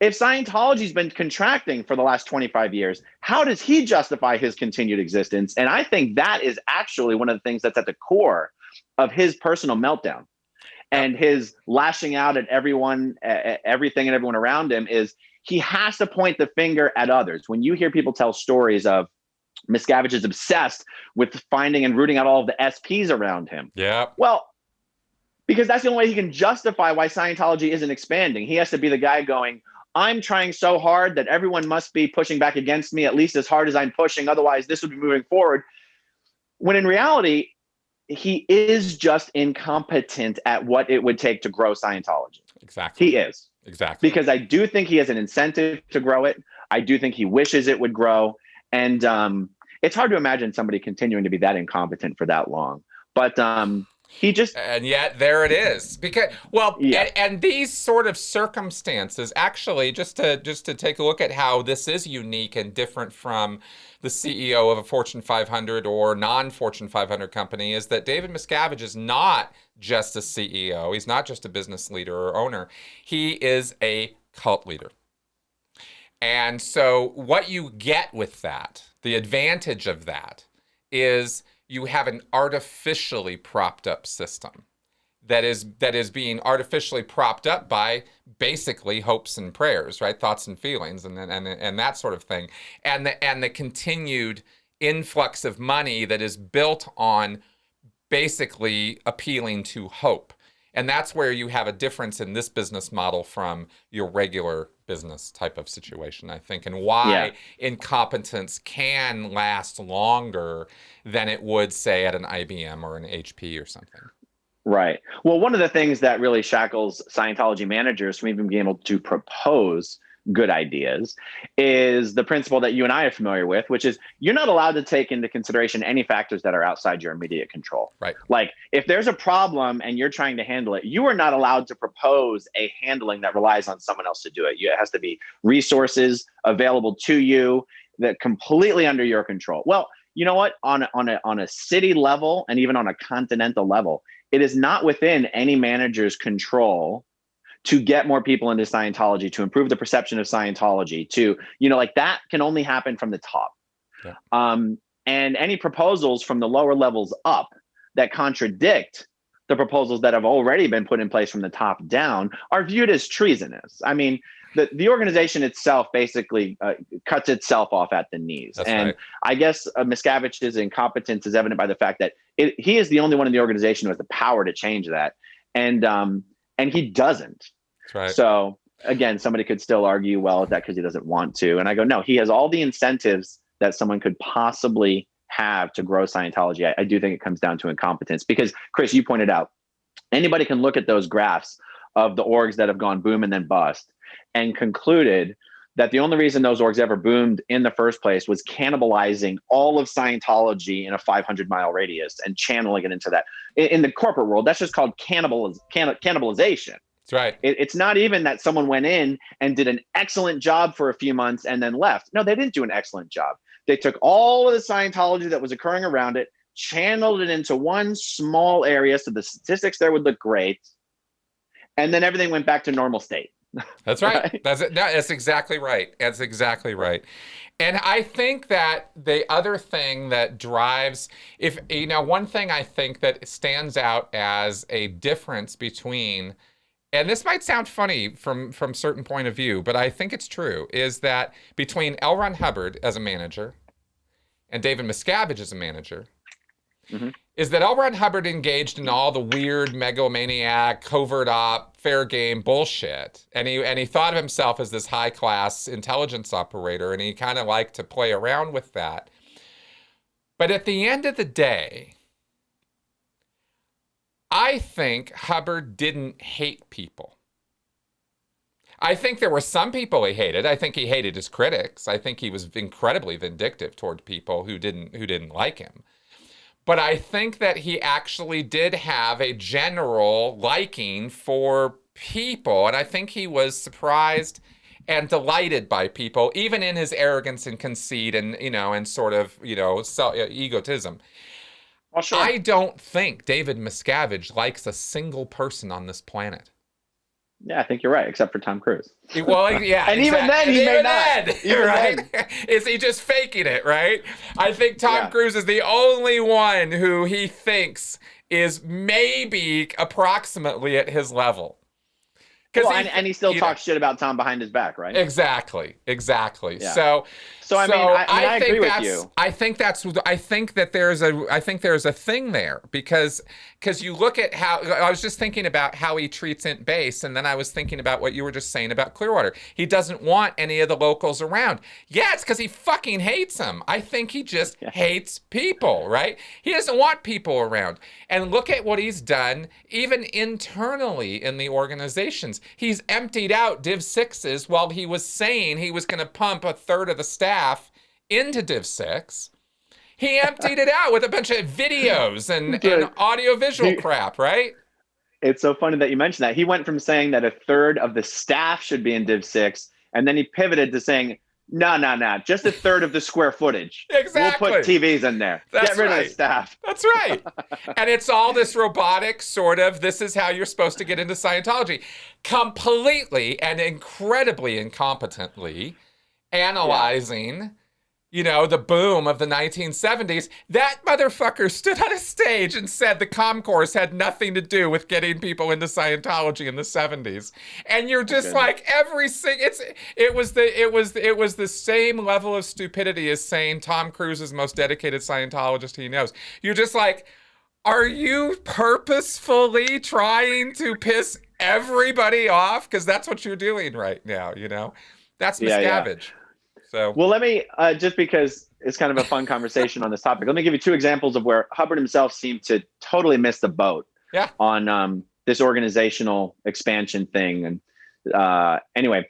If Scientology's been contracting for the last 25 years, how does he justify his continued existence? And I think that is actually one of the things that's at the core of his personal meltdown and his lashing out at everyone, everything and everyone around him. Is he has to point the finger at others. When you hear people tell stories of Miscavige is obsessed with finding and rooting out all of the SPs around him. Yeah. Well, because that's the only way he can justify why Scientology isn't expanding. He has to be the guy going, I'm trying so hard that everyone must be pushing back against me at least as hard as I'm pushing. Otherwise, this would be moving forward. When in reality, he is just incompetent at what it would take to grow Scientology. Exactly. He is. Exactly. Because I do think he has an incentive to grow it. I do think he wishes it would grow. And it's hard to imagine somebody continuing to be that incompetent for that long. But he just, and yet there it is. Because and these sort of circumstances, actually, just to take a look at how this is unique and different from the CEO of a Fortune 500 or non-Fortune 500 company, is that David Miscavige is not just a CEO. He's not just a business leader or owner. He is a cult leader. And so what you get with that, the advantage of that, is you have an artificially propped up system that is being artificially propped up by basically hopes and prayers, right? Thoughts and feelings and that sort of thing. And the continued influx of money that is built on basically appealing to hope. And that's where you have a difference in this business model from your regular business type of situation, I think, and why incompetence can last longer than it would, say, at an IBM or an HP or something. Right. Well, one of the things that really shackles Scientology managers from even being able to propose good ideas is the principle that you and I are familiar with, which is you're not allowed to take into consideration any factors that are outside your immediate control. Right. Like if there's a problem and you're trying to handle it, you are not allowed to propose a handling that relies on someone else to do it. It has to be resources available to you. that completely under your control. Well, you know what? On a city level and even on a continental level, it is not within any manager's control to get more people into Scientology, to improve the perception of Scientology, to, like that can only happen from the top. Yeah. And any proposals from the lower levels up that contradict the proposals that have already been put in place from the top down are viewed as treasonous. I mean, the organization itself basically cuts itself off at the knees. That's and right. I guess Miscavige's incompetence is evident by the fact that he is the only one in the organization who has the power to change that. And he doesn't. That's right. So again, somebody could still argue, well, that because he doesn't want to. And I go, no, he has all the incentives that someone could possibly have to grow Scientology. I do think it comes down to incompetence because, Chris, you pointed out, anybody can look at those graphs of the orgs that have gone boom and then bust and concluded that the only reason those orgs ever boomed in the first place was cannibalizing all of Scientology in a 500-mile radius and channeling it into that. In the corporate world, that's just called cannibalization. That's right. It's not even that someone went in and did an excellent job for a few months and then left. No, they didn't do an excellent job. They took all of the Scientology that was occurring around it, channeled it into one small area so the statistics there would look great, and then everything went back to normal state. That's right. Right? That's exactly right. That's exactly right. And I think that the other thing that drives, one thing I think that stands out as a difference between, and this might sound funny from certain point of view, but I think it's true, is that between L. Ron Hubbard as a manager and David Miscavige as a manager, is that L. Ron Hubbard engaged in all the weird megalomaniac, covert op, fair game bullshit. And he thought of himself as this high-class intelligence operator, and he kind of liked to play around with that. But at the end of the day, I think Hubbard didn't hate people. I think there were some people he hated. I think he hated his critics. I think he was incredibly vindictive toward people who didn't like him. But I think that he actually did have a general liking for people. And I think he was surprised and delighted by people, even in his arrogance and conceit and, and sort of, egotism. Well, sure. I don't think David Miscavige likes a single person on this planet. Yeah, I think you're right, except for Tom Cruise. Well, yeah. And even then, he may not. Right? Is he just faking it, right? I think Tom Cruise is the only one who he thinks is maybe approximately at his level. Well, and he still talks shit about Tom behind his back, right? Exactly. Yeah. So I mean, I agree with you. I think that there's a thing there because you look at how, I was just thinking about how he treats Int Base, and then I was thinking about what you were just saying about Clearwater. He doesn't want any of the locals around. Yeah, it's because he fucking hates them. I think he just hates people, right? He doesn't want people around. And look at what he's done, even internally in the organizations. He's emptied out Div 6s while he was saying he was going to pump a third of the staff into Div 6. He emptied it out with a bunch of videos and audio-visual crap, right? It's so funny that you mentioned that. He went from saying that a third of the staff should be in Div 6, and then he pivoted to saying, no, just a third of the square footage. Exactly. We'll put TVs in there. Get rid of the staff. That's right. And it's all this robotic sort of, this is how you're supposed to get into Scientology. Completely and incredibly incompetently analyzing, the boom of the 1970s. That motherfucker stood on a stage and said the Comcourse had nothing to do with getting people into Scientology in the 70s. And you're just like it was the same level of stupidity as saying Tom Cruise is the most dedicated Scientologist he knows. You're just like, are you purposefully trying to piss everybody off? Because that's what you're doing right now, That's Miscavige. Yeah. So, well, let me, just because it's kind of a fun conversation on this topic, let me give you two examples of where Hubbard himself seemed to totally miss the boat on this organizational expansion thing. And anyway,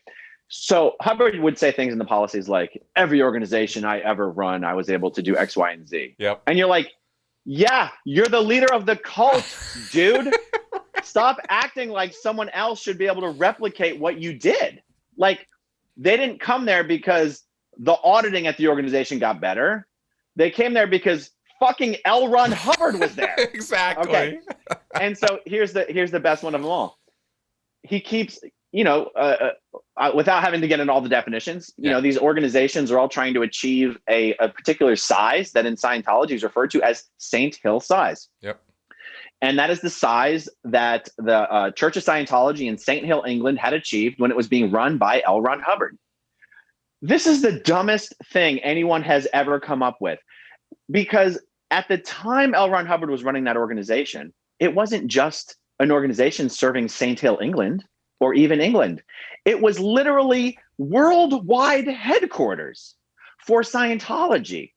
so Hubbard would say things in the policies like, every organization I ever run, I was able to do X, Y, and Z. Yep. And you're like, yeah, you're the leader of the cult, dude. Stop acting like someone else should be able to replicate what you did. Like, they didn't come there because the auditing at the organization got better. They came there because fucking L. Ron Hubbard was there. Exactly. Okay. And so here's the best one of them all. He keeps, without having to get into all the definitions, these organizations are all trying to achieve a particular size that in Scientology is referred to as Saint Hill size. Yep. And that is the size that the Church of Scientology in Saint Hill, England had achieved when it was being run by L. Ron Hubbard. This is the dumbest thing anyone has ever come up with, because at the time L. Ron Hubbard was running that organization, it wasn't just an organization serving Saint Hill, England, or even England. It was literally worldwide headquarters for Scientology.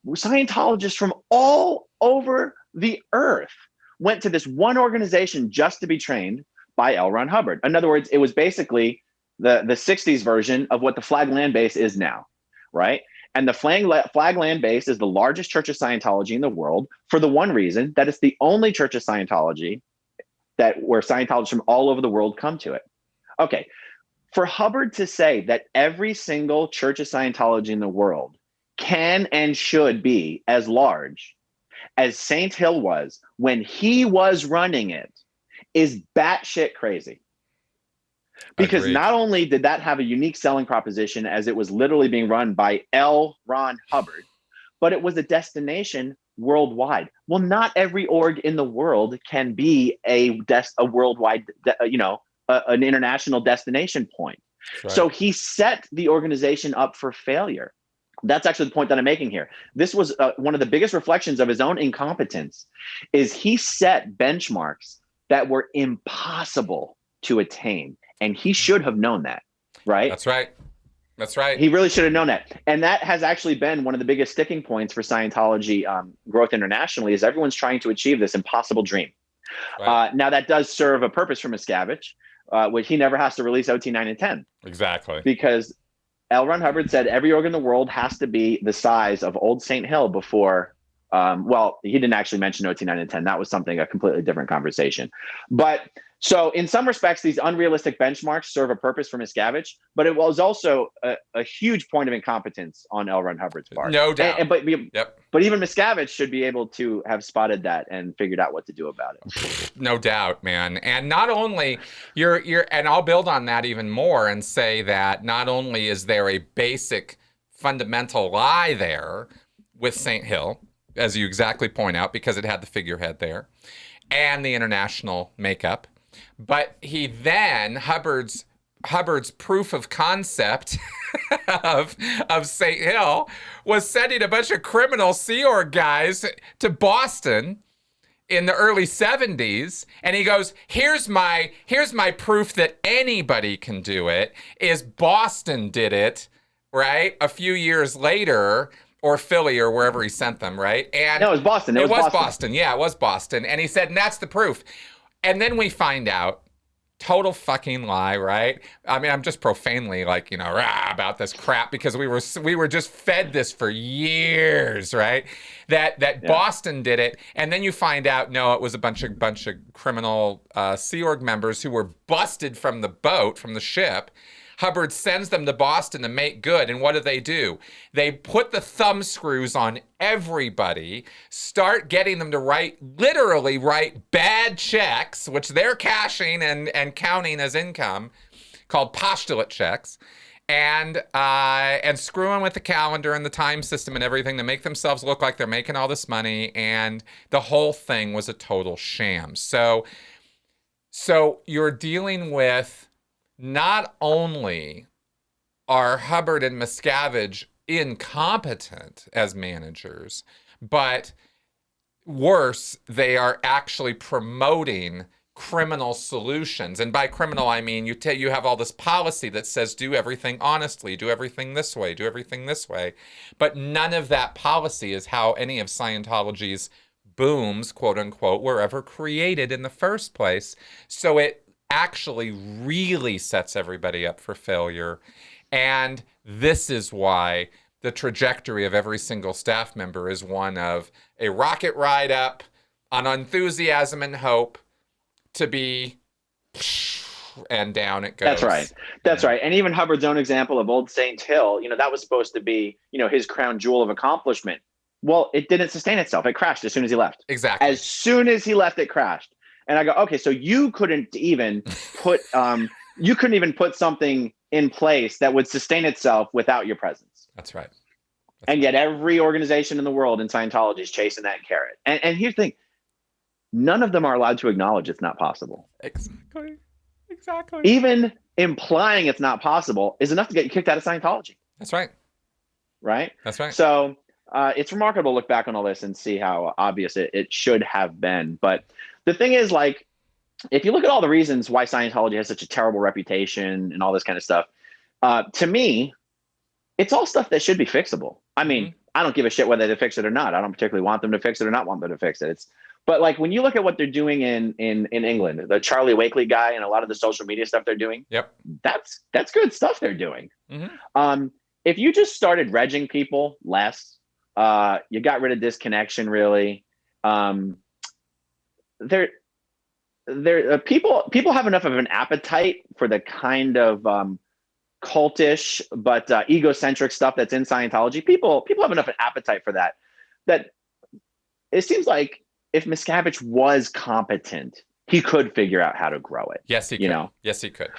Scientologists from all over the earth went to this one organization just to be trained by L. Ron Hubbard. In other words, it was basically the 60s version of what the Flag Land Base is now, right? And the Flag Land Base is the largest church of Scientology in the world for the one reason that it's the only church of Scientology where Scientologists from all over the world come to it. Okay, for Hubbard to say that every single church of Scientology in the world can and should be as large as Saint Hill was when he was running it is batshit crazy. Because Agreed. Not only did that have a unique selling proposition as it was literally being run by L. Ron Hubbard, but it was a destination worldwide. Well, not every org in the world can be a worldwide, an international destination point. Right. So he set the organization up for failure. That's actually the point that I'm making here. This was one of the biggest reflections of his own incompetence, is he set benchmarks that were impossible to attain. And he should have known that, right? That's right. That's right. He really should have known that. And that has actually been one of the biggest sticking points for Scientology growth internationally, is everyone's trying to achieve this impossible dream. Right. Now, that does serve a purpose for Miscavige, which he never has to release OT 9 and 10. Exactly. Because L. Ron Hubbard said every org in the world has to be the size of Old St. Hill before, he didn't actually mention OT 9 and 10. That was a completely different conversation. But so in some respects, these unrealistic benchmarks serve a purpose for Miscavige, but it was also a huge point of incompetence on L. Ron Hubbard's part. No doubt. But even Miscavige should be able to have spotted that and figured out what to do about it. No doubt, man. And not only and I'll build on that even more and say that not only is there a basic fundamental lie there with St. Hill, as you exactly point out, because it had the figurehead there, and the international makeup, but he then Hubbard's proof of concept of St. Hill was sending a bunch of criminal Sea Org guys to Boston in the early 70s, and he goes, here's my proof that anybody can do it, is Boston did it, right? A few years later, or Philly, or wherever he sent them, right? And no, it was Boston. It was Boston. Yeah, it was Boston. And he said, and that's the proof. And then we find out, total fucking lie, right? I mean, I'm just profanely about this crap because we were just fed this for years, right? That Boston did it, and then you find out, no, it was a bunch of criminal Sea Org members who were busted from the boat, from the ship. Hubbard sends them to Boston to make good. And what do? They put the thumb screws on everybody, start getting them to literally write bad checks, which they're cashing and counting as income, called postulate checks, and screwing with the calendar and the time system and everything to make themselves look like they're making all this money. And the whole thing was a total sham. So you're dealing with, not only are Hubbard and Miscavige incompetent as managers, but worse, they are actually promoting criminal solutions. And by criminal, I mean you have all this policy that says do everything honestly, do everything this way, do everything this way. But none of that policy is how any of Scientology's booms, quote unquote, were ever created in the first place. So it actually really sets everybody up for failure. And this is why the trajectory of every single staff member is one of a rocket ride up on enthusiasm and hope to be and down it goes. That's right. That's right. And even Hubbard's own example of Old Saint Hill, that was supposed to be, his crown jewel of accomplishment. Well, it didn't sustain itself. It crashed as soon as he left. Exactly. As soon as he left, it crashed. And I go, okay, so you couldn't even put something in place that would sustain itself without your presence. That's right. And yet every organization in the world in Scientology is chasing that carrot. And here's the thing. None of them are allowed to acknowledge it's not possible. Exactly. Even implying it's not possible is enough to get you kicked out of Scientology. That's right. Right? That's right. So it's remarkable to look back on all this and see how obvious it should have been. But the thing is, like, if you look at all the reasons why Scientology has such a terrible reputation and all this kind of stuff, to me, it's all stuff that should be fixable. I mean, I don't give a shit whether they fix it or not. I don't particularly want them to fix it or not want them to fix it. But like when you look at what they're doing in England, the Charlie Wakely guy and a lot of the social media stuff they're doing, that's good stuff they're doing. If you just started regging people less, you got rid of disconnection really. People have enough of an appetite for the kind of cultish but egocentric stuff that's in Scientology. People have enough of an appetite for that it seems like if Miscavige was competent, he could figure out how to grow it. Yes, he could. Yes, he could.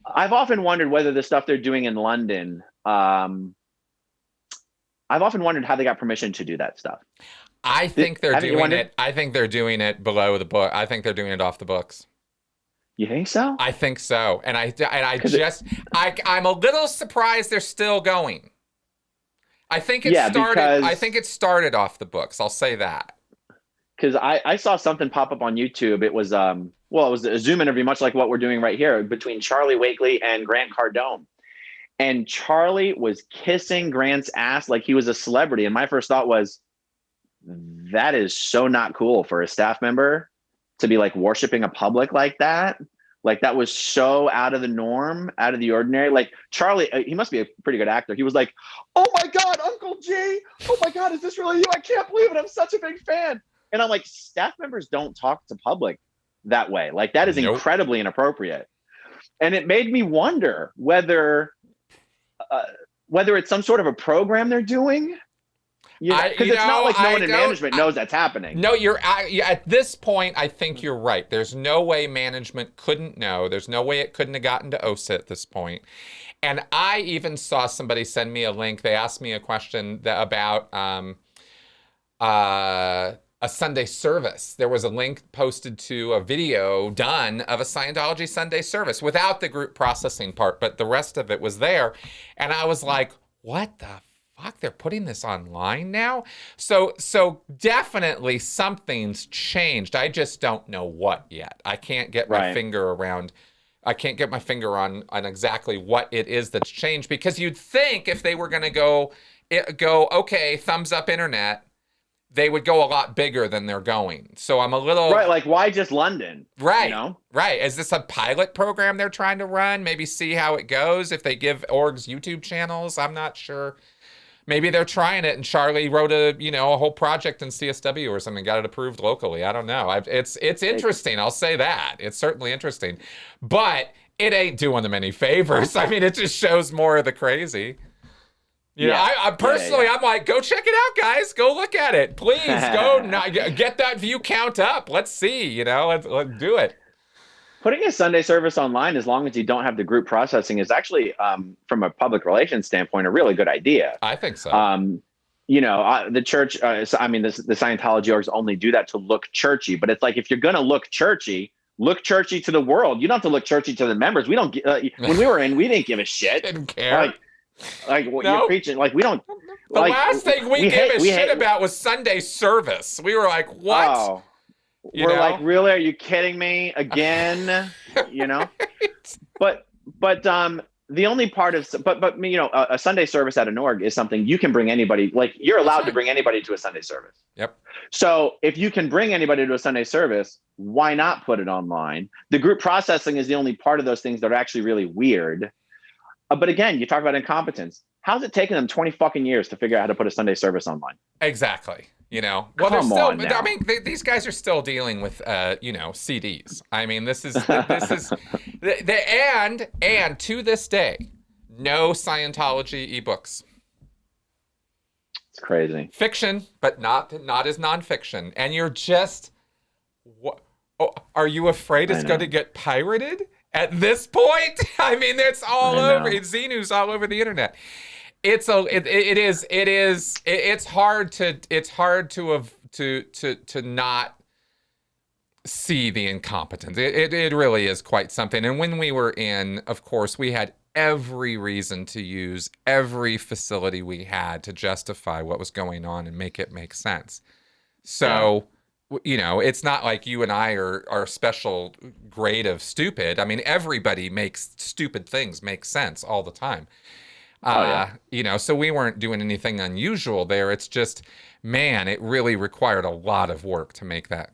I've often wondered whether the stuff they're doing in London, I've often wondered how they got permission to do that stuff. I think they're doing it. I think they're doing it below the book. I think they're doing it off the books. You think so? I think so. And I'm a little surprised they're still going. I think it started. I think it started off the books. I'll say that. Because I saw something pop up on YouTube. It was it was a Zoom interview, much like what we're doing right here, between Charlie Wakely and Grant Cardone. And Charlie was kissing Grant's ass like he was a celebrity. And my first thought was, that is so not cool for a staff member to be like worshiping a public like that. Like that was so out of the norm, out of the ordinary. Like Charlie, he must be a pretty good actor. He was like, "Oh my God, Uncle G. Oh my God, is this really you? I can't believe it. I'm such a big fan." And I'm like, staff members don't talk to public that way. Like that is incredibly inappropriate. And it made me wonder whether it's some sort of a program they're doing. Because it's not like no one in management knows that's happening. No, at this point, I think you're right. There's no way management couldn't know. There's no way it couldn't have gotten to OSA at this point. And I even saw somebody send me a link. They asked me a question about a Sunday service. There was a link posted to a video done of a Scientology Sunday service without the group processing part, but the rest of it was there. And I was like, what the fuck? They're putting this online now? So definitely something's changed. I just don't know what yet. I can't get my finger around. I can't get my finger on exactly what it is that's changed, because you'd think if they were going to go, okay, thumbs up internet, they would go a lot bigger than they're going. So I'm a little... Right, like why just London? Right, right. Is this a pilot program they're trying to run? Maybe see how it goes if they give orgs YouTube channels? I'm not sure. Maybe they're trying it and Charlie wrote a whole project in CSW or something, got it approved locally. I don't know. It's interesting. I'll say that. It's certainly interesting. But it ain't doing them any favors. I mean, it just shows more of the crazy. I personally, I'm like, go check it out, guys. Go look at it. Please go get that view count up. Let's see, let's do it. Putting a Sunday service online, as long as you don't have the group processing, is actually, from a public relations standpoint, a really good idea. I think so. The church, the Scientology orgs only do that to look churchy. But it's like, if you're going to look churchy to the world. You don't have to look churchy to the members. We don't, when we were in, we didn't give a shit. Didn't care. Like what you're preaching, like we don't. The last thing we gave a shit about was Sunday service. We were like, what? Oh, like, really? Are you kidding me again? But the only part of a Sunday service at an org is something you can bring anybody. Like you're allowed to bring anybody to a Sunday service. Yep. So if you can bring anybody to a Sunday service, why not put it online? The group processing is the only part of those things that are actually really weird. But again, you talk about incompetence. How's it taken them 20 fucking years to figure out how to put a Sunday service online? Exactly. Well, they're Come still. on now. I mean, these guys are still dealing with, CDs. I mean, this is, and to this day, no Scientology ebooks. It's crazy. Fiction, but not as nonfiction. And you're just, what? Oh, are you afraid it's going to get pirated at this point? I mean, it's all over. Xenu's all over the internet. It's hard to not see the incompetence. It really is quite something. And when we were in, of course, we had every reason to use every facility we had to justify what was going on and make it make sense. So, it's not like you and I are a special grade of stupid. I mean, everybody makes stupid things make sense all the time. So we weren't doing anything unusual there. It's just, man, it really required a lot of work to make that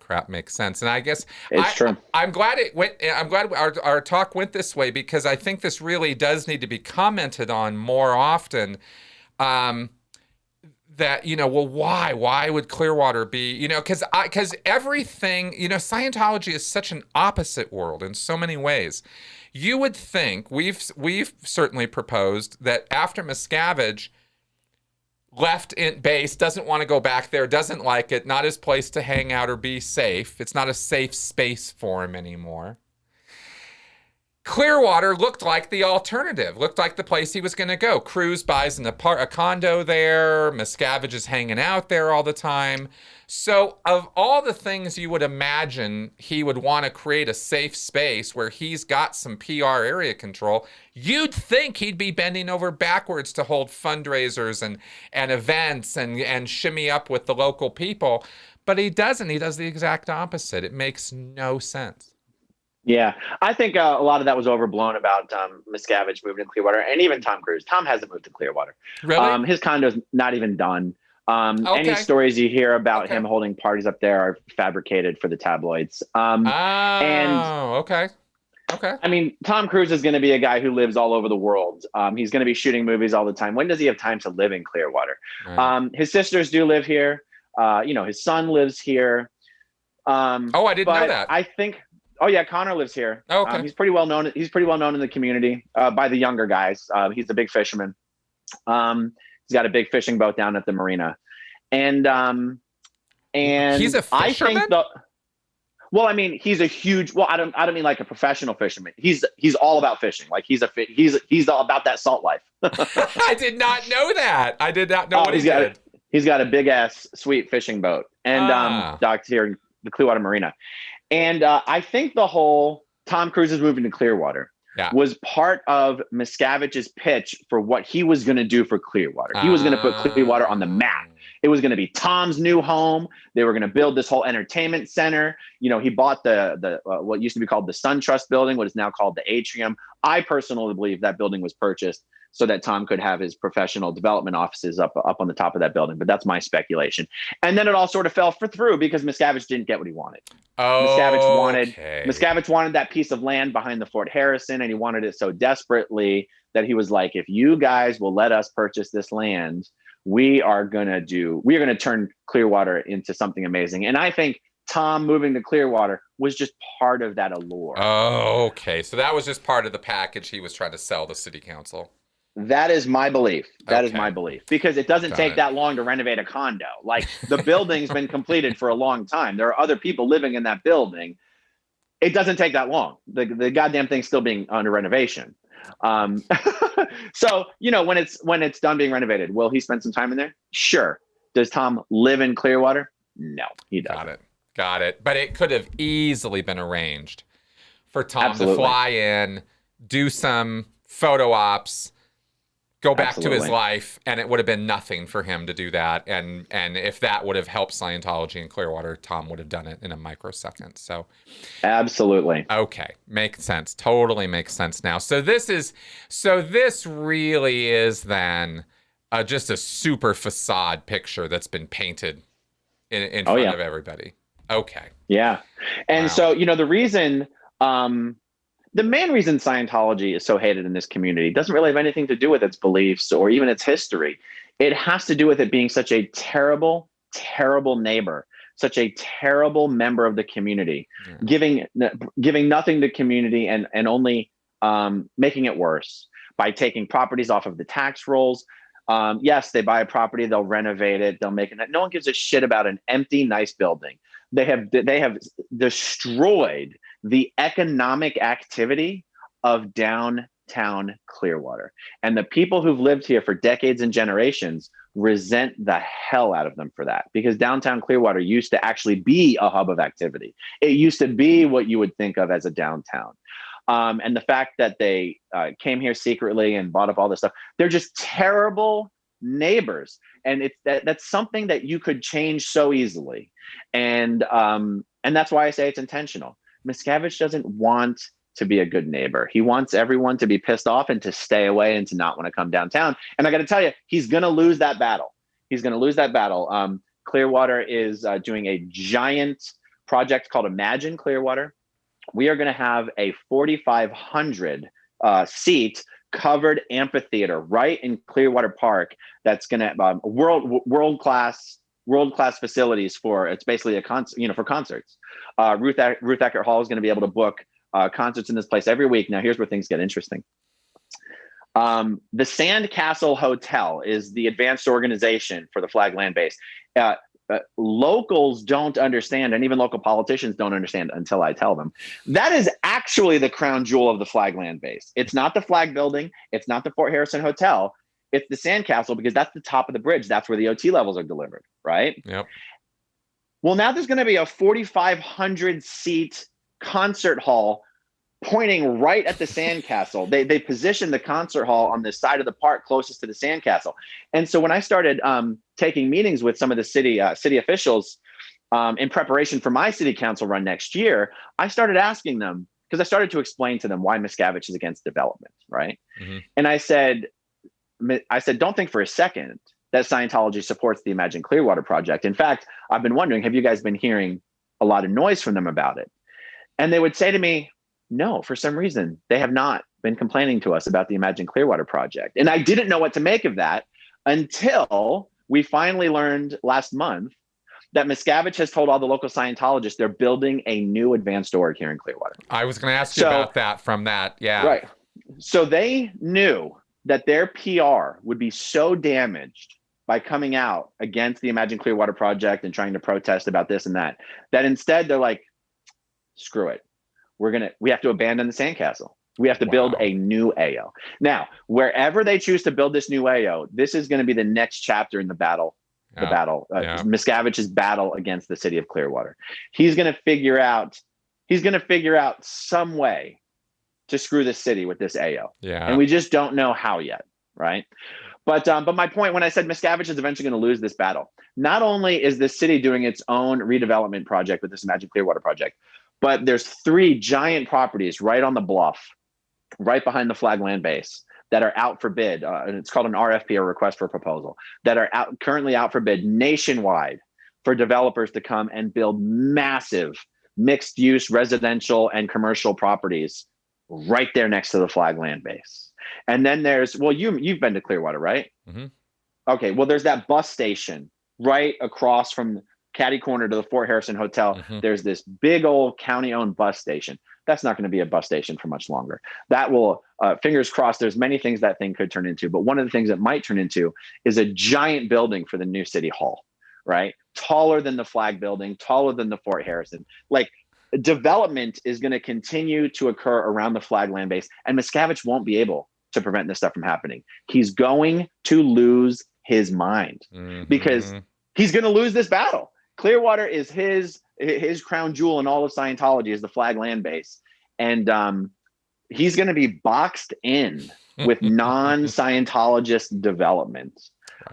crap make sense. And I guess it's true. I'm glad it went. I'm glad our talk went this way, because I think this really does need to be commented on more often. That, why would Clearwater be, because everything, Scientology is such an opposite world in so many ways. You would think, we've certainly proposed that after Miscavige left in base, doesn't want to go back there, doesn't like it, not his place to hang out or be safe. It's not a safe space for him anymore. Clearwater looked like the alternative, looked like the place he was going to go. Cruz buys a condo there. Miscavige is hanging out there all the time. So of all the things you would imagine he would want to create a safe space where he's got some PR area control, you'd think he'd be bending over backwards to hold fundraisers and events and shimmy up with the local people. But he doesn't. He does the exact opposite. It makes no sense. Yeah, I think a lot of that was overblown about Miscavige moving to Clearwater, and even Tom Cruise. Tom hasn't moved to Clearwater. Really? His condo's not even done. Any stories you hear about him holding parties up there are fabricated for the tabloids. Okay. I mean, Tom Cruise is going to be a guy who lives all over the world. He's going to be shooting movies all the time. When does he have time to live in Clearwater? Right. His sisters do live here. His son lives here. I didn't know that. I think. Oh yeah, Connor lives here. Oh, okay. He's pretty well known. He's pretty well known in the community by the younger guys. He's a big fisherman. He's got a big fishing boat down at the marina, and he's a fisherman. I mean, he's a huge. Well, I don't mean like a professional fisherman. He's all about fishing. Like he's all about that salt life. I did not know that. I did not know what he did. He's got a big ass sweet fishing boat and docked here in the Clearwater Marina. And I think the whole Tom Cruise is moving to Clearwater was part of Miscavige's pitch for what he was going to do for Clearwater. He was going to put Clearwater on the map. It was going to be Tom's new home. They were going to build this whole entertainment center. He bought the what used to be called the Sun Trust building, what is now called the Atrium. I personally believe that building was purchased so that Tom could have his professional development offices up on the top of that building. But that's my speculation. And then it all sort of fell through because Miscavige didn't get what he wanted. Miscavige wanted that piece of land behind the Fort Harrison, and he wanted it so desperately that he was like, if you guys will let us purchase this land, we are going to turn Clearwater into something amazing. And I think Tom moving to Clearwater was just part of that allure. Oh, okay. So that was just part of the package he was trying to sell the city council. That is my belief. That is my belief, because it doesn't take that long to renovate a condo. Like the building's been completed for a long time. There are other people living in that building. It doesn't take that long. The goddamn thing's still being under renovation. So, when it's done being renovated, will he spend some time in there? Sure. Does Tom live in Clearwater? No, he doesn't. Got it. But it could have easily been arranged for Tom to fly in, do some photo ops, go back to his life, and it would have been nothing for him to do that. And if that would have helped Scientology in Clearwater, Tom would have done it in a microsecond. So absolutely. Okay. Makes sense. Totally makes sense now. So this really is then just a super facade picture that's been painted in front of everybody. Okay. Yeah. And so, the reason, the main reason Scientology is so hated in this community doesn't really have anything to do with its beliefs or even its history. It has to do with it being such a terrible, terrible neighbor, such a terrible member of the community, giving nothing to the community and only making it worse by taking properties off of the tax rolls. Yes, they buy a property, they'll renovate it, they'll make it. No one gives a shit about an empty, nice building. They have destroyed the economic activity of downtown Clearwater. And the people who've lived here for decades and generations resent the hell out of them for that, because downtown Clearwater used to actually be a hub of activity. It used to be what you would think of as a downtown. And the fact that they came here secretly and bought up all this stuff, they're just terrible neighbors. And that's something that you could change so easily. And that's why I say it's intentional. Miscavige doesn't want to be a good neighbor. He wants everyone to be pissed off and to stay away and to not want to come downtown. And I got to tell you, he's going to lose that battle. Clearwater is doing a giant project called Imagine Clearwater. We are going to have a 4,500 seat covered amphitheater right in Clearwater Park. That's going to world class facilities for, it's basically a concert, for concerts. Ruth Eckert Hall is going to be able to book concerts in this place every week. Now, here's where things get interesting. The Sandcastle Hotel is the advanced organization for the Flag Land Base. Locals don't understand, and even local politicians don't understand until I tell them. That is actually the crown jewel of the Flag Land Base. It's not the flag building. It's not the Fort Harrison Hotel. It's the Sandcastle, because that's the top of the bridge. That's where the OT levels are delivered, right? Yep. Well, now there's going to be a 4,500 seat concert hall pointing right at the Sandcastle. They positioned the concert hall on the side of the park closest to the Sandcastle. And so when I started taking meetings with some of the city officials in preparation for my city council run next year, I started asking them, because I started to explain to them why Miscavige is against development, right? Mm-hmm. And I said, don't think for a second that Scientology supports the Imagine Clearwater project. In fact, I've been wondering, have you guys been hearing a lot of noise from them about it? And they would say to me, no, for some reason, they have not been complaining to us about the Imagine Clearwater project. And I didn't know what to make of that until we finally learned last month that Miscavige has told all the local Scientologists they're building a new advanced org here in Clearwater. I was going to ask you about that from that. Yeah. Right. So they knew that their PR would be so damaged by coming out against the Imagine Clearwater project and trying to protest about this and that instead they're like, screw it. We have to abandon the Sandcastle. We have to build a new AO. Now, wherever they choose to build this new AO, this is going to be the next chapter in the battle. Miscavige's battle against the city of Clearwater. He's going to figure out some way to screw the city with this AO. Yeah. And we just don't know how yet, right? But my point when I said Miscavige is eventually going to lose this battle, not only is the city doing its own redevelopment project with this Imagine Clearwater project, but there's 3 giant properties right on the bluff, right behind the Flag Land Base, that are out for bid. And it's called an RFP, or request for proposal, that are currently out for bid nationwide for developers to come and build massive mixed use residential and commercial properties right there next to the Flag Land Base. And then there's, you've been to Clearwater, right? Mm-hmm. Okay, well, there's that bus station right across from Caddy Corner to the Fort Harrison Hotel. Mm-hmm. There's this big old county-owned bus station. That's not going to be a bus station for much longer. That will, fingers crossed, there's many things that thing could turn into, but one of the things it might turn into is a giant building for the new city hall, right? Taller than the flag building, taller than the Fort Harrison. Like, development is going to continue to occur around the Flag Land Base, and Miscavige won't be able to prevent this stuff from happening. He's going to lose his mind because he's going to lose this battle. Clearwater is his crown jewel in all of Scientology, is the Flag Land Base. And he's going to be boxed in with non-Scientologist development.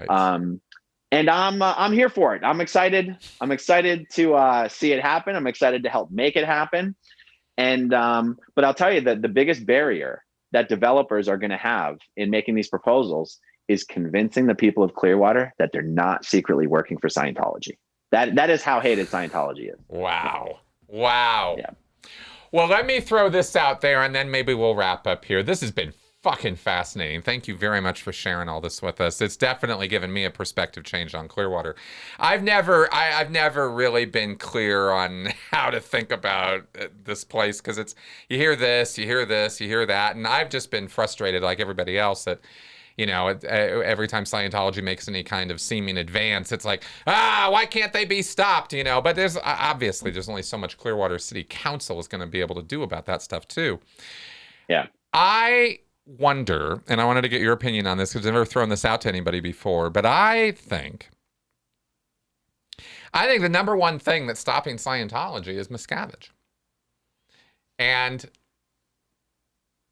Right. And I'm here for it. I'm excited. I'm excited to see it happen. I'm excited to help make it happen. And but I'll tell you that the biggest barrier that developers are going to have in making these proposals is convincing the people of Clearwater that they're not secretly working for Scientology. That is how hated Scientology is. Wow. Wow. Yeah. Well, let me throw this out there, and then maybe we'll wrap up here. This has been fucking fascinating. Thank you very much for sharing all this with us. It's definitely given me a perspective change on Clearwater. I've never really been clear on how to think about this place, because it's, you hear this, you hear this, you hear that, and I've just been frustrated like everybody else that, you know, every time Scientology makes any kind of seeming advance, it's like, why can't they be stopped? You know, but there's obviously there's only so much Clearwater City Council is going to be able to do about that stuff too. Yeah. I wonder, and I wanted to get your opinion on this because I've never thrown this out to anybody before, but I think the number one thing that's stopping Scientology is Miscavige. And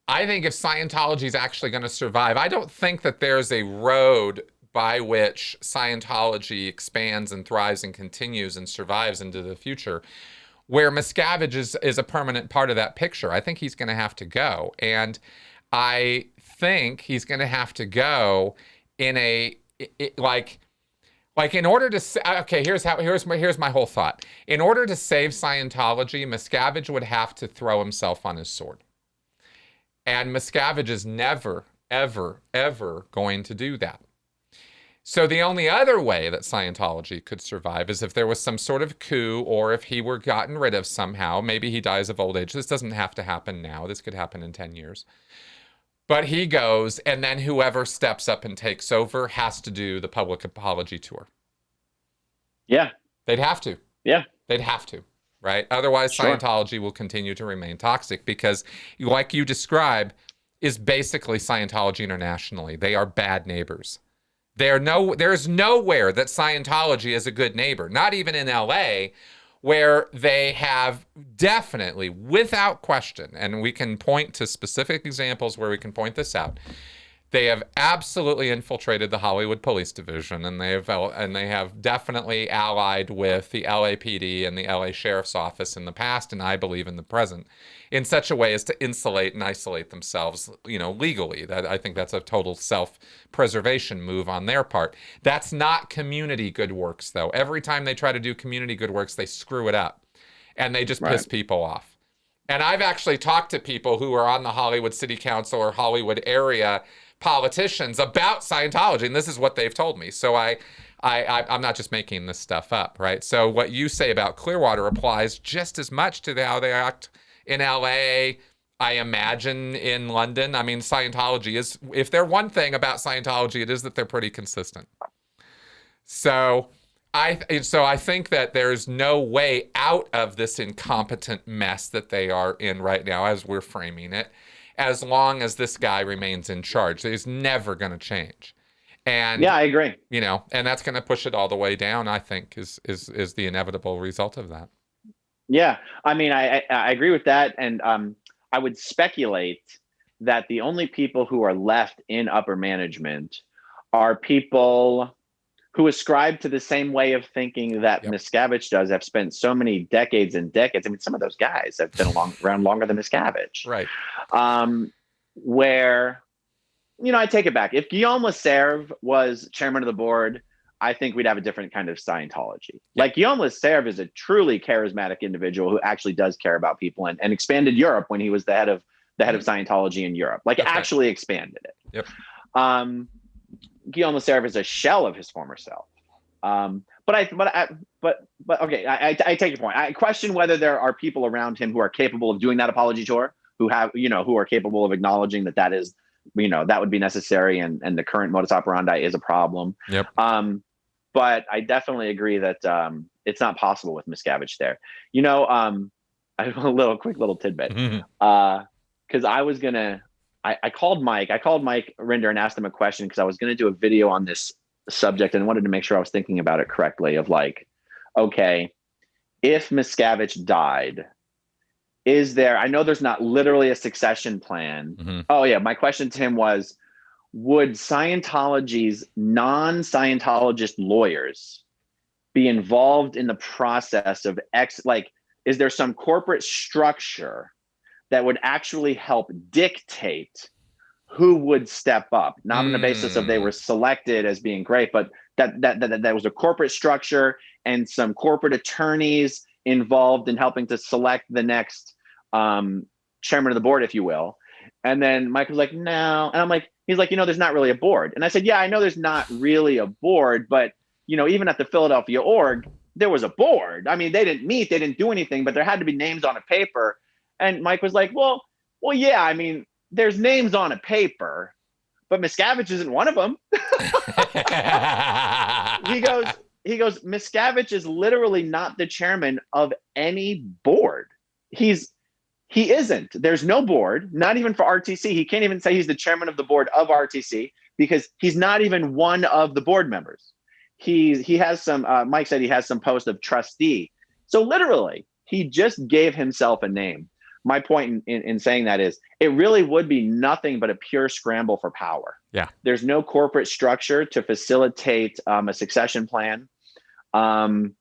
I think if Scientology is actually going to survive, I don't think that there's a road by which Scientology expands and thrives and continues and survives into the future where Miscavige is a permanent part of that picture. I think he's going to have to go. And I think he's going to have to go in like in order to, okay, here's my whole thought. In order to save Scientology, Miscavige would have to throw himself on his sword. And Miscavige is never, ever, ever going to do that. So the only other way that Scientology could survive is if there was some sort of coup, or if he were gotten rid of somehow. Maybe he dies of old age. This doesn't have to happen now. This could happen in 10 years. But he goes, and then whoever steps up and takes over has to do the public apology tour. Yeah. They'd have to. Yeah. They'd have to, right? Otherwise, Sure. Scientology will continue to remain toxic because, like you describe, is basically Scientology internationally. They are bad neighbors. There's nowhere that Scientology is a good neighbor, not even in LA, where they have definitely, without question, and we can point to specific examples where we can point this out, they have absolutely infiltrated the Hollywood Police Division, and they have definitely allied with the LAPD and the LA Sheriff's Office in the past, and I believe in the present, in such a way as to insulate and isolate themselves, you know, legally. I think that's a total self-preservation move on their part. That's not community good works, though. Every time they try to do community good works, they screw it up, and they just piss people off. And I've actually talked to people who are on the Hollywood City Council or Hollywood area politicians about Scientology, and this is what they've told me. So I'm not just making this stuff up, right? So what you say about Clearwater applies just as much to how they act in LA, I imagine in London. I mean, Scientology is, if they're one thing about Scientology, it is that they're pretty consistent. So I think that there's no way out of this incompetent mess that they are in right now, as we're framing it, as long as this guy remains in charge. He's never going to change. And yeah, I agree. You know, and that's going to push it all the way down, I think, is the inevitable result of that. Yeah, I mean, I agree with that. And I would speculate that the only people who are left in upper management are people who ascribe to the same way of thinking that Miscavige does, have spent so many decades and decades. I mean, some of those guys have been around longer than Miscavige. Right. Where, you know, I take it back. If Guillaume Leserve was chairman of the board, I think we'd have a different kind of Scientology. Like, Guillaume Leserve is a truly charismatic individual who actually does care about people, and expanded Europe when he was the head of Scientology in Europe. Like, actually expanded it. Yep. Guillaume Leserve is a shell of his former self. But okay, I take your point. I question whether there are people around him who are capable of doing that apology tour, who are capable of acknowledging that is, that would be necessary, and the current modus operandi is a problem. Yep. But I definitely agree that it's not possible with Miscavige there. I have a quick little tidbit. Because I called Mike Rinder and asked him a question, because I was going to do a video on this subject and wanted to make sure I was thinking about it correctly, of like, okay, if Miscavige died, I know there's not literally a succession plan. Mm-hmm. Oh yeah. My question to him was, would Scientology's non-Scientologist lawyers be involved in the process of is there some corporate structure that would actually help dictate who would step up, not on the basis of they were selected as being great, but that was a corporate structure and some corporate attorneys involved in helping to select the next chairman of the board, if you will. And then Mike was like, no. And I'm like, he's like, there's not really a board. And I said, yeah, I know there's not really a board, but even at the Philadelphia org, there was a board. I mean, they didn't meet, they didn't do anything, but there had to be names on a paper. And Mike was like, well, yeah, I mean, there's names on a paper, but Miscavige isn't one of them. he goes, Miscavige is literally not the chairman of any board. He isn't. There's no board, not even for RTC. He can't even say he's the chairman of the board of RTC because he's not even one of the board members. He has some, Mike said he has some post of trustee. So literally, he just gave himself a name. My point in saying that is it really would be nothing but a pure scramble for power. Yeah. There's no corporate structure to facilitate a succession plan. And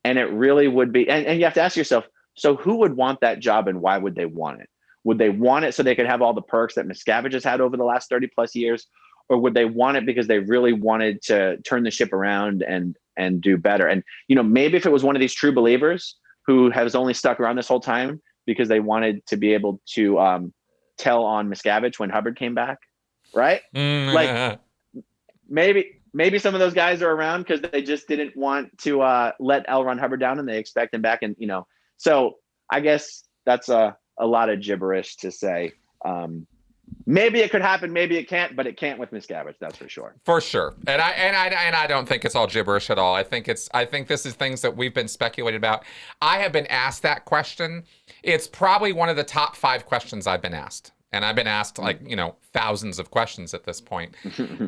it really would be, and you have to ask yourself, so who would want that job and why would they want it? Would they want it so they could have all the perks that Miscavige has had over the last 30 plus years? Or would they want it because they really wanted to turn the ship around and do better? And, maybe if it was one of these true believers who has only stuck around this whole time because they wanted to be able to tell on Miscavige when Hubbard came back, right? Like maybe some of those guys are around because they just didn't want to let L. Ron Hubbard down and they expect him back. And, so I guess that's a lot of gibberish to say. Maybe it could happen, maybe it can't, but it can't with Miscavige, that's for sure. For sure. And I don't think it's all gibberish at all. I think this is things that we've been speculating about. I have been asked that question. It's probably one of the top 5 questions I've been asked. And I've been asked thousands of questions at this point.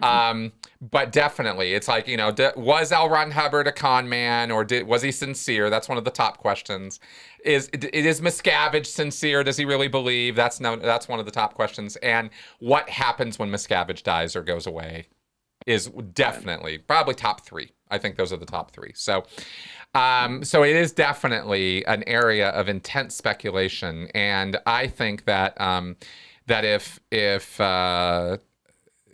But definitely, it's like, was L. Ron Hubbard a con man or was he sincere? That's one of the top questions. Is Miscavige sincere? Does he really believe? That's one of the top questions. And what happens when Miscavige dies or goes away is definitely probably top 3. I think those are the top 3. So it is definitely an area of intense speculation. And I think that that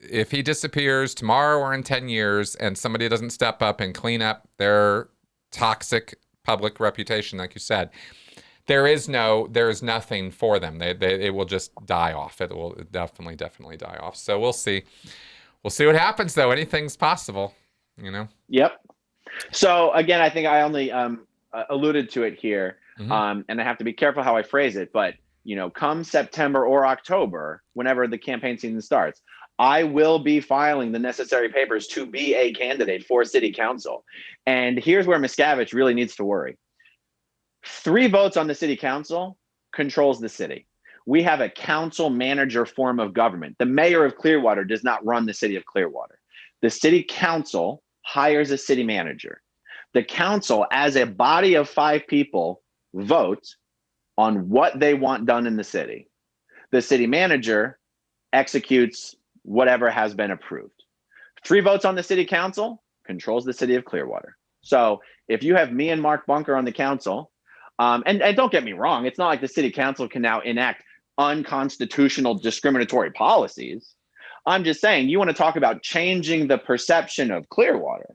if he disappears tomorrow or in 10 years and somebody doesn't step up and clean up their toxic public reputation, like you said, there is nothing for them. It will just die off. It will definitely die off. So we'll see. We'll see what happens, though. Anything's possible, Yep. So again, I think I only alluded to it here, Mm-hmm. and I have to be careful how I phrase it. But come September or October, whenever the campaign season starts, I will be filing the necessary papers to be a candidate for city council. And here's where Miscavige really needs to worry. 3 votes on the city council controls the city. We have a council manager form of government. The mayor of Clearwater does not run the city of Clearwater. The city council hires a city manager. The council, as a body of 5 people, vote on what they want done in the city. The city manager executes whatever has been approved. 3 votes on the city council controls the city of Clearwater. So if you have me and Mark Bunker on the council, and don't get me wrong, it's not like the city council can now enact unconstitutional discriminatory policies. I'm just saying, you want to talk about changing the perception of Clearwater.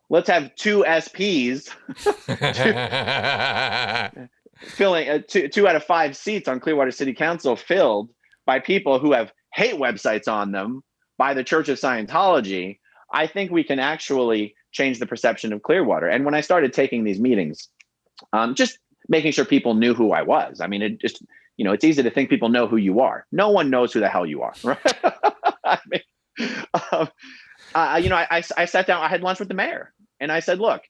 Let's have 2 SPs filling 2 out of 5 seats on Clearwater City Council filled by people who have hate websites on them by the Church of Scientology. I think we can actually change the perception of Clearwater. And when I started taking these meetings, just making sure people knew who I was. I mean, it just, it's easy to think people know who you are. No one knows who the hell you are, right? I mean, I sat down, I had lunch with the mayor, and I said, look,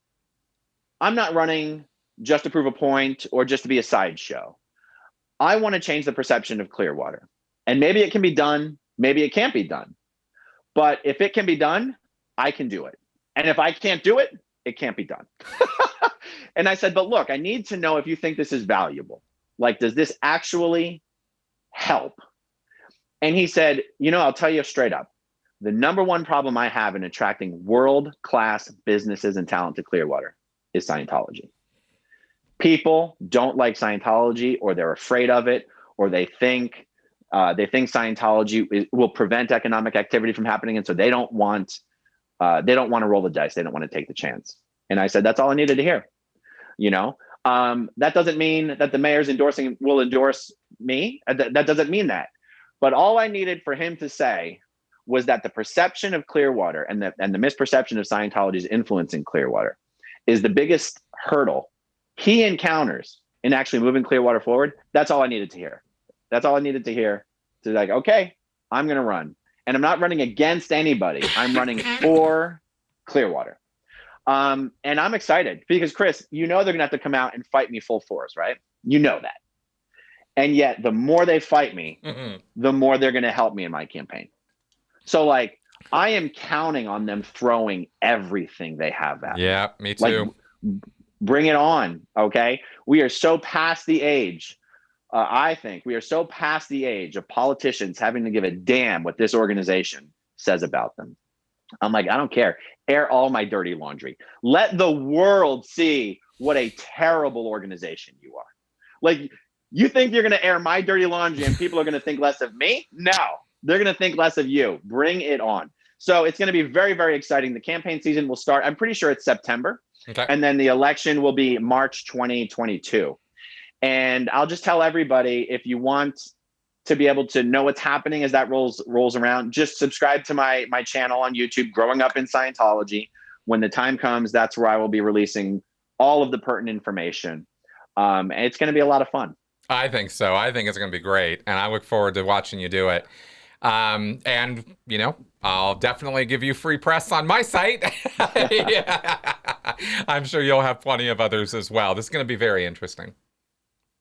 I'm not running just to prove a point or just to be a sideshow. I want to change the perception of Clearwater. And maybe it can be done, maybe it can't be done. But if it can be done, I can do it. And if I can't do it, it can't be done. And I said, but look, I need to know if you think this is valuable. Like, does this actually help? And he said, I'll tell you straight up. The number one problem I have in attracting world-class businesses and talent to Clearwater is Scientology. People don't like Scientology, or they're afraid of it, or they think Scientology will prevent economic activity from happening, and so they don't want to roll the dice. They don't want to take the chance. And I said, that's all I needed to hear. That doesn't mean that the mayor's will endorse me. That doesn't mean that. But all I needed for him to say was that the perception of Clearwater and the misperception of Scientology's influence in Clearwater is the biggest hurdle he encounters in actually moving Clearwater forward. That's all I needed to hear. That's all I needed to hear. To like, okay, I'm going to run. And I'm not running against anybody. I'm running for Clearwater. And I'm excited because, Chris, you know they're going to have to come out and fight me full force, right? You know that. And yet, the more they fight me, the more they're going to help me in my campaign. So, like, I am counting on them throwing everything they have at me. Yeah, me too. Like, bring it on, okay? We are so past the age. I think we are so past the age of politicians having to give a damn what this organization says about them. I'm like, I don't care. Air all my dirty laundry. Let the world see what a terrible organization you are. Like, you think you're going to air my dirty laundry and people are going to think less of me? No, they're going to think less of you. Bring it on. So it's going to be very, very exciting. The campaign season will start. I'm pretty sure it's September. Okay. And then the election will be March 2022. And I'll just tell everybody, if you want to be able to know what's happening as that rolls around, just subscribe to my channel on YouTube, Growing Up in Scientology. When the time comes, that's where I will be releasing all of the pertinent information. And it's going to be a lot of fun. I think so. I think it's going to be great. And I look forward to watching you do it. And, you know, I'll definitely give you free press on my site. Yeah. I'm sure you'll have plenty of others as well. This is going to be very interesting.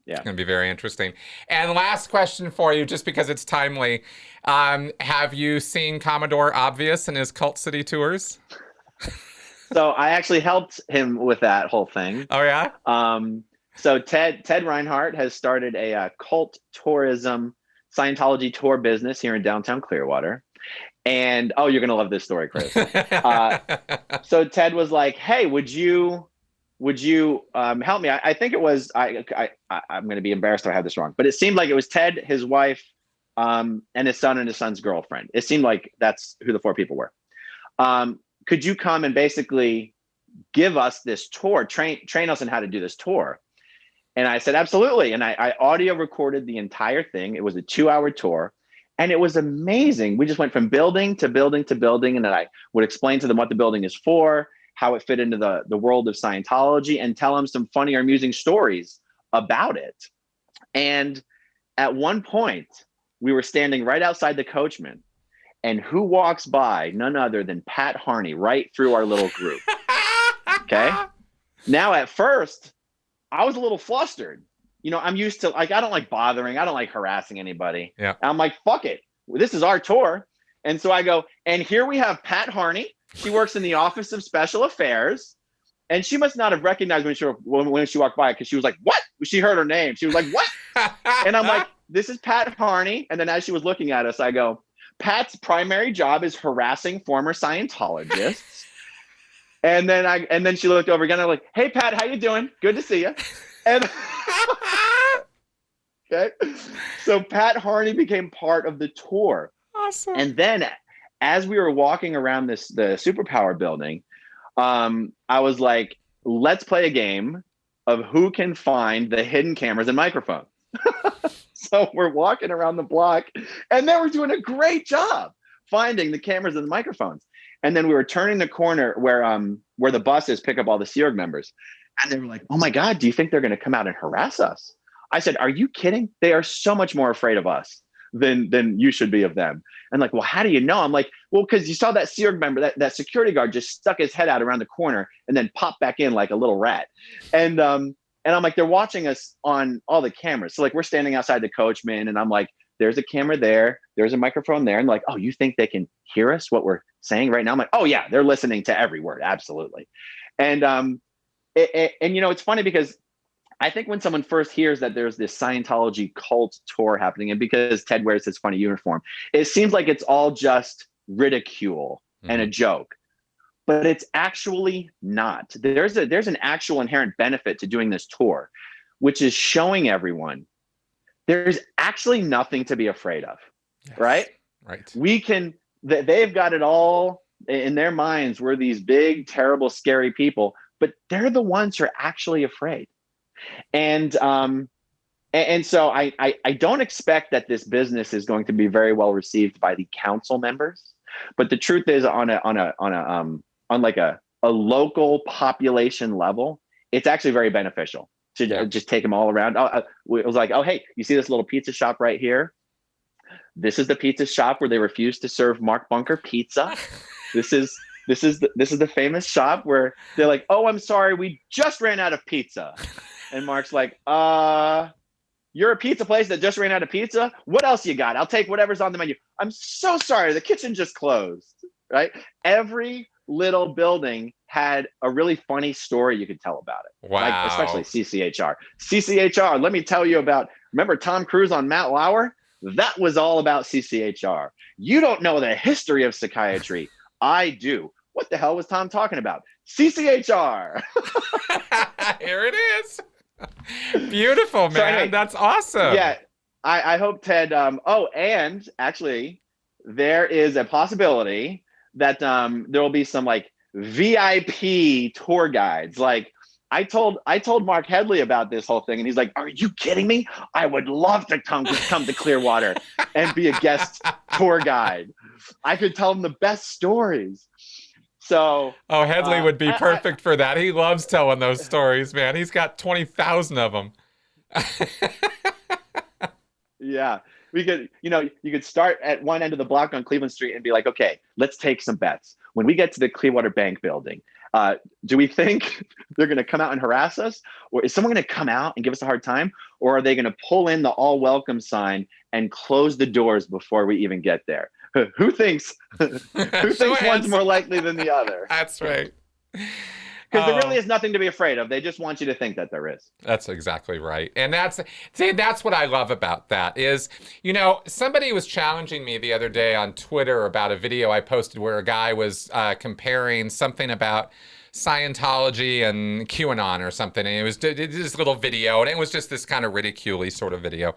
Yeah. It's going to be very interesting. And last question for you, just because it's timely. Have you seen Commodore Obvious in his Cult City tours? So I actually helped him with that whole thing. Oh, yeah? So Ted Reinhardt has started a cult tourism Scientology tour business here in downtown Clearwater. And, oh, you're going to love this story, Chris. So Ted was like, hey, would you help me? I think it was, I'm going to be embarrassed if I have this wrong, but it seemed like it was Ted, his wife, and his son and his son's girlfriend. It seemed like that's who the four people were. Could you come and basically give us this tour, train us on how to do this tour? And I said, absolutely. And I audio recorded the entire thing. It was a 2-hour tour. And it was amazing. We just went from building to building to building. And then I would explain to them what the building is for, how it fit into the world of Scientology, and tell them some funny or amusing stories about it. And at one point, we were standing right outside the Coachman. And who walks by? None other than Pat Harney, right through our little group. Okay. Now, at first, I was a little flustered. You know, I'm used to, like, I don't like bothering. I don't like harassing anybody. Yeah. I'm like, fuck it. This is our tour. And so I go, and here we have Pat Harney. She works in the Office of Special Affairs. And she must not have recognized when she walked by, because she was like, what? She heard her name. She was like, what? And I'm like, this is Pat Harney. And then as she was looking at us, I go, Pat's primary job is harassing former Scientologists. And then she looked over again. I'm like, hey, Pat, how you doing? Good to see you. And okay. So Pat Harney became part of the tour. Awesome. And then as we were walking around the Superpower building, I was like, let's play a game of who can find the hidden cameras and microphones. So we're walking around the block, and they were doing a great job finding the cameras and the microphones. And then we were turning the corner where the buses pick up all the Sea Org members. And they were like, oh my God, do you think they're going to come out and harass us? I said, are you kidding? They are so much more afraid of us than you should be of them. And like, well, how do you know? I'm like, well, because you saw that Sea Org member, that security guard just stuck his head out around the corner and then popped back in like a little rat. And I'm like, they're watching us on all the cameras. So like, we're standing outside the Coachman, and I'm like, there's a camera there, there's a microphone there. And like, oh, you think they can hear us, what we're saying right now? I'm like, oh yeah, they're listening to every word. Absolutely. And you know, it's funny because I think when someone first hears that there's this Scientology cult tour happening, and because Ted wears his funny uniform, it seems like it's all just ridicule and a joke. But it's actually not. There's an actual inherent benefit to doing this tour, which is showing everyone there's actually nothing to be afraid of. Yes. Right? Right. They've got it all in their minds. We're these big, terrible, scary people, but they're the ones who are actually afraid. And And so I don't expect that this business is going to be very well received by the council members. But the truth is, on like a local population level, it's actually very beneficial to just take them all around. It was like, oh, hey, you see this little pizza shop right here? This is the pizza shop where they refuse to serve Mark Bunker pizza. This is the famous shop where they're like, oh, I'm sorry, we just ran out of pizza. And Mark's like, you're a pizza place that just ran out of pizza? What else you got? I'll take whatever's on the menu. I'm so sorry, the kitchen just closed, right? Every little building had a really funny story you could tell about it. Wow. Like, especially CCHR. CCHR, let me tell you about, remember Tom Cruise on Matt Lauer? That was all about CCHR. You don't know the history of psychiatry. I do. What the hell was Tom talking about? CCHR. Here it is. Beautiful, man. So anyway, that's awesome. Yeah, I hope Ted. And actually, there is a possibility that there will be some like VIP tour guides. Like I told Mark Headley about this whole thing, and he's like, "Are you kidding me? I would love to come to Clearwater and be a guest tour guide. I could tell him the best stories." So, Headley would be perfect for that. He loves telling those stories, man. He's got 20,000 of them. Yeah, we could, you could start at one end of the block on Cleveland Street and be like, okay, let's take some bets. When we get to the Clearwater Bank building, do we think they're going to come out and harass us? Or is someone going to come out and give us a hard time? Or are they going to pull in the all welcome sign and close the doors before we even get there? Who thinks one's more likely than the other? That's right. Because there really is nothing to be afraid of. They just want you to think that there is. That's exactly right. And that's what I love about that is, somebody was challenging me the other day on Twitter about a video I posted where a guy was comparing something about Scientology and QAnon or something. And it was this little video, and it was just this kind of ridicule-y sort of video.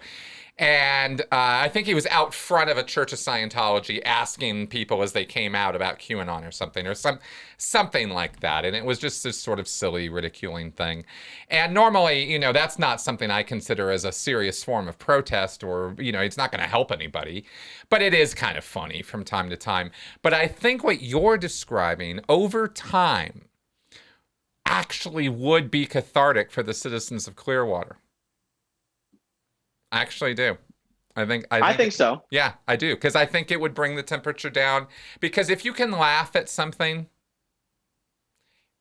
And I think he was out front of a Church of Scientology asking people as they came out about QAnon or something like that. And it was just this sort of silly, ridiculing thing. And normally, that's not something I consider as a serious form of protest or, it's not going to help anybody. But it is kind of funny from time to time. But I think what you're describing over time actually would be cathartic for the citizens of Clearwater. I actually do. I think so. Yeah, I do. Because I think it would bring the temperature down. Because if you can laugh at something,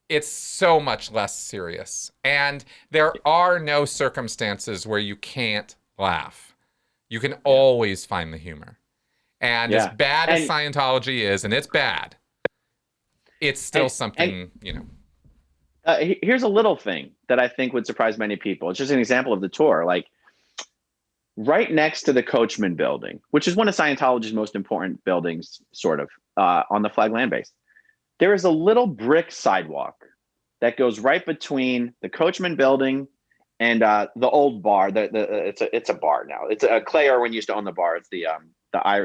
it's so much less serious. And there are no circumstances where you can't laugh. You can always find the humor. And as bad as Scientology is, and it's bad, it's still something, Here's a little thing that I think would surprise many people. It's just an example of the tour. Like, right next to the Coachman building, which is one of Scientology's most important buildings, sort of, on the Flag Land Base, there is a little brick sidewalk that goes right between the Coachman building and the old bar. It's a bar now. It's a Clay Irwin used to own the bar. It's the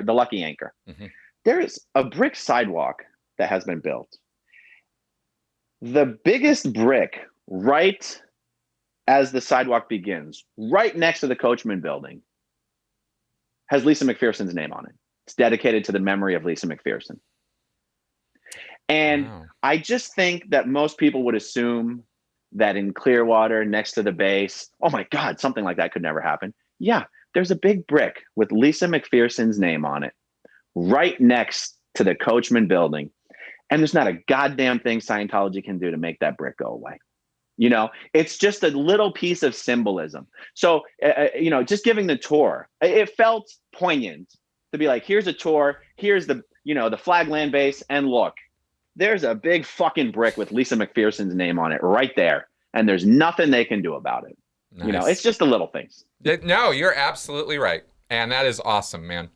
Lucky Anchor. Mm-hmm. There is a brick sidewalk that has been built. The biggest brick right as the sidewalk begins, right next to the Coachman building, has Lisa McPherson's name on it. It's dedicated to the memory of Lisa McPherson. And I just think that most people would assume that in Clearwater, next to the base, oh my God, something like that could never happen. Yeah, there's a big brick with Lisa McPherson's name on it, right next to the Coachman building. And there's not a goddamn thing Scientology can do to make that brick go away. It's just a little piece of symbolism. So, just giving the tour, it felt poignant to be like, here's a tour, here's the Flag Land Base, and look, there's a big fucking brick with Lisa McPherson's name on it right there, and there's nothing they can do about it. Nice. It's just the little things. No, you're absolutely right, and that is awesome, man.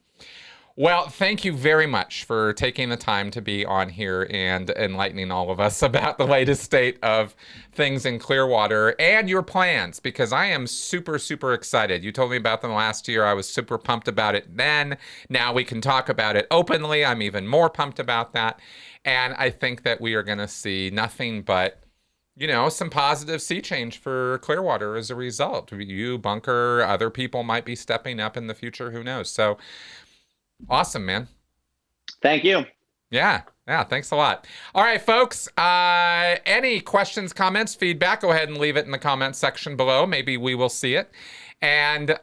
Well, thank you very much for taking the time to be on here and enlightening all of us about the latest state of things in Clearwater and your plans, because I am super, super excited. You told me about them last year. I was super pumped about it then. Now we can talk about it openly. I'm even more pumped about that. And I think that we are going to see nothing but you know, some positive sea change for Clearwater as a result. You, Bunker, other people might be stepping up in the future. Who knows? So awesome, man. Thank you. Yeah. Yeah. Thanks a lot. All right, folks. Any questions, comments, feedback, go ahead and leave it in the comments section below. Maybe we will see it. And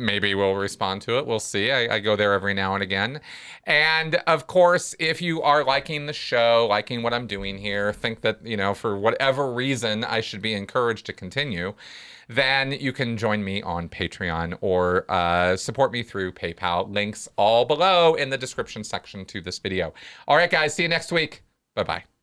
maybe we'll respond to it. We'll see. I go there every now and again. And of course, if you are liking the show, liking what I'm doing here, think that, you know, for whatever reason, I should be encouraged to continue, then you can join me on Patreon or support me through PayPal. Links all below in the description section to this video. All right, guys. See you next week. Bye-bye.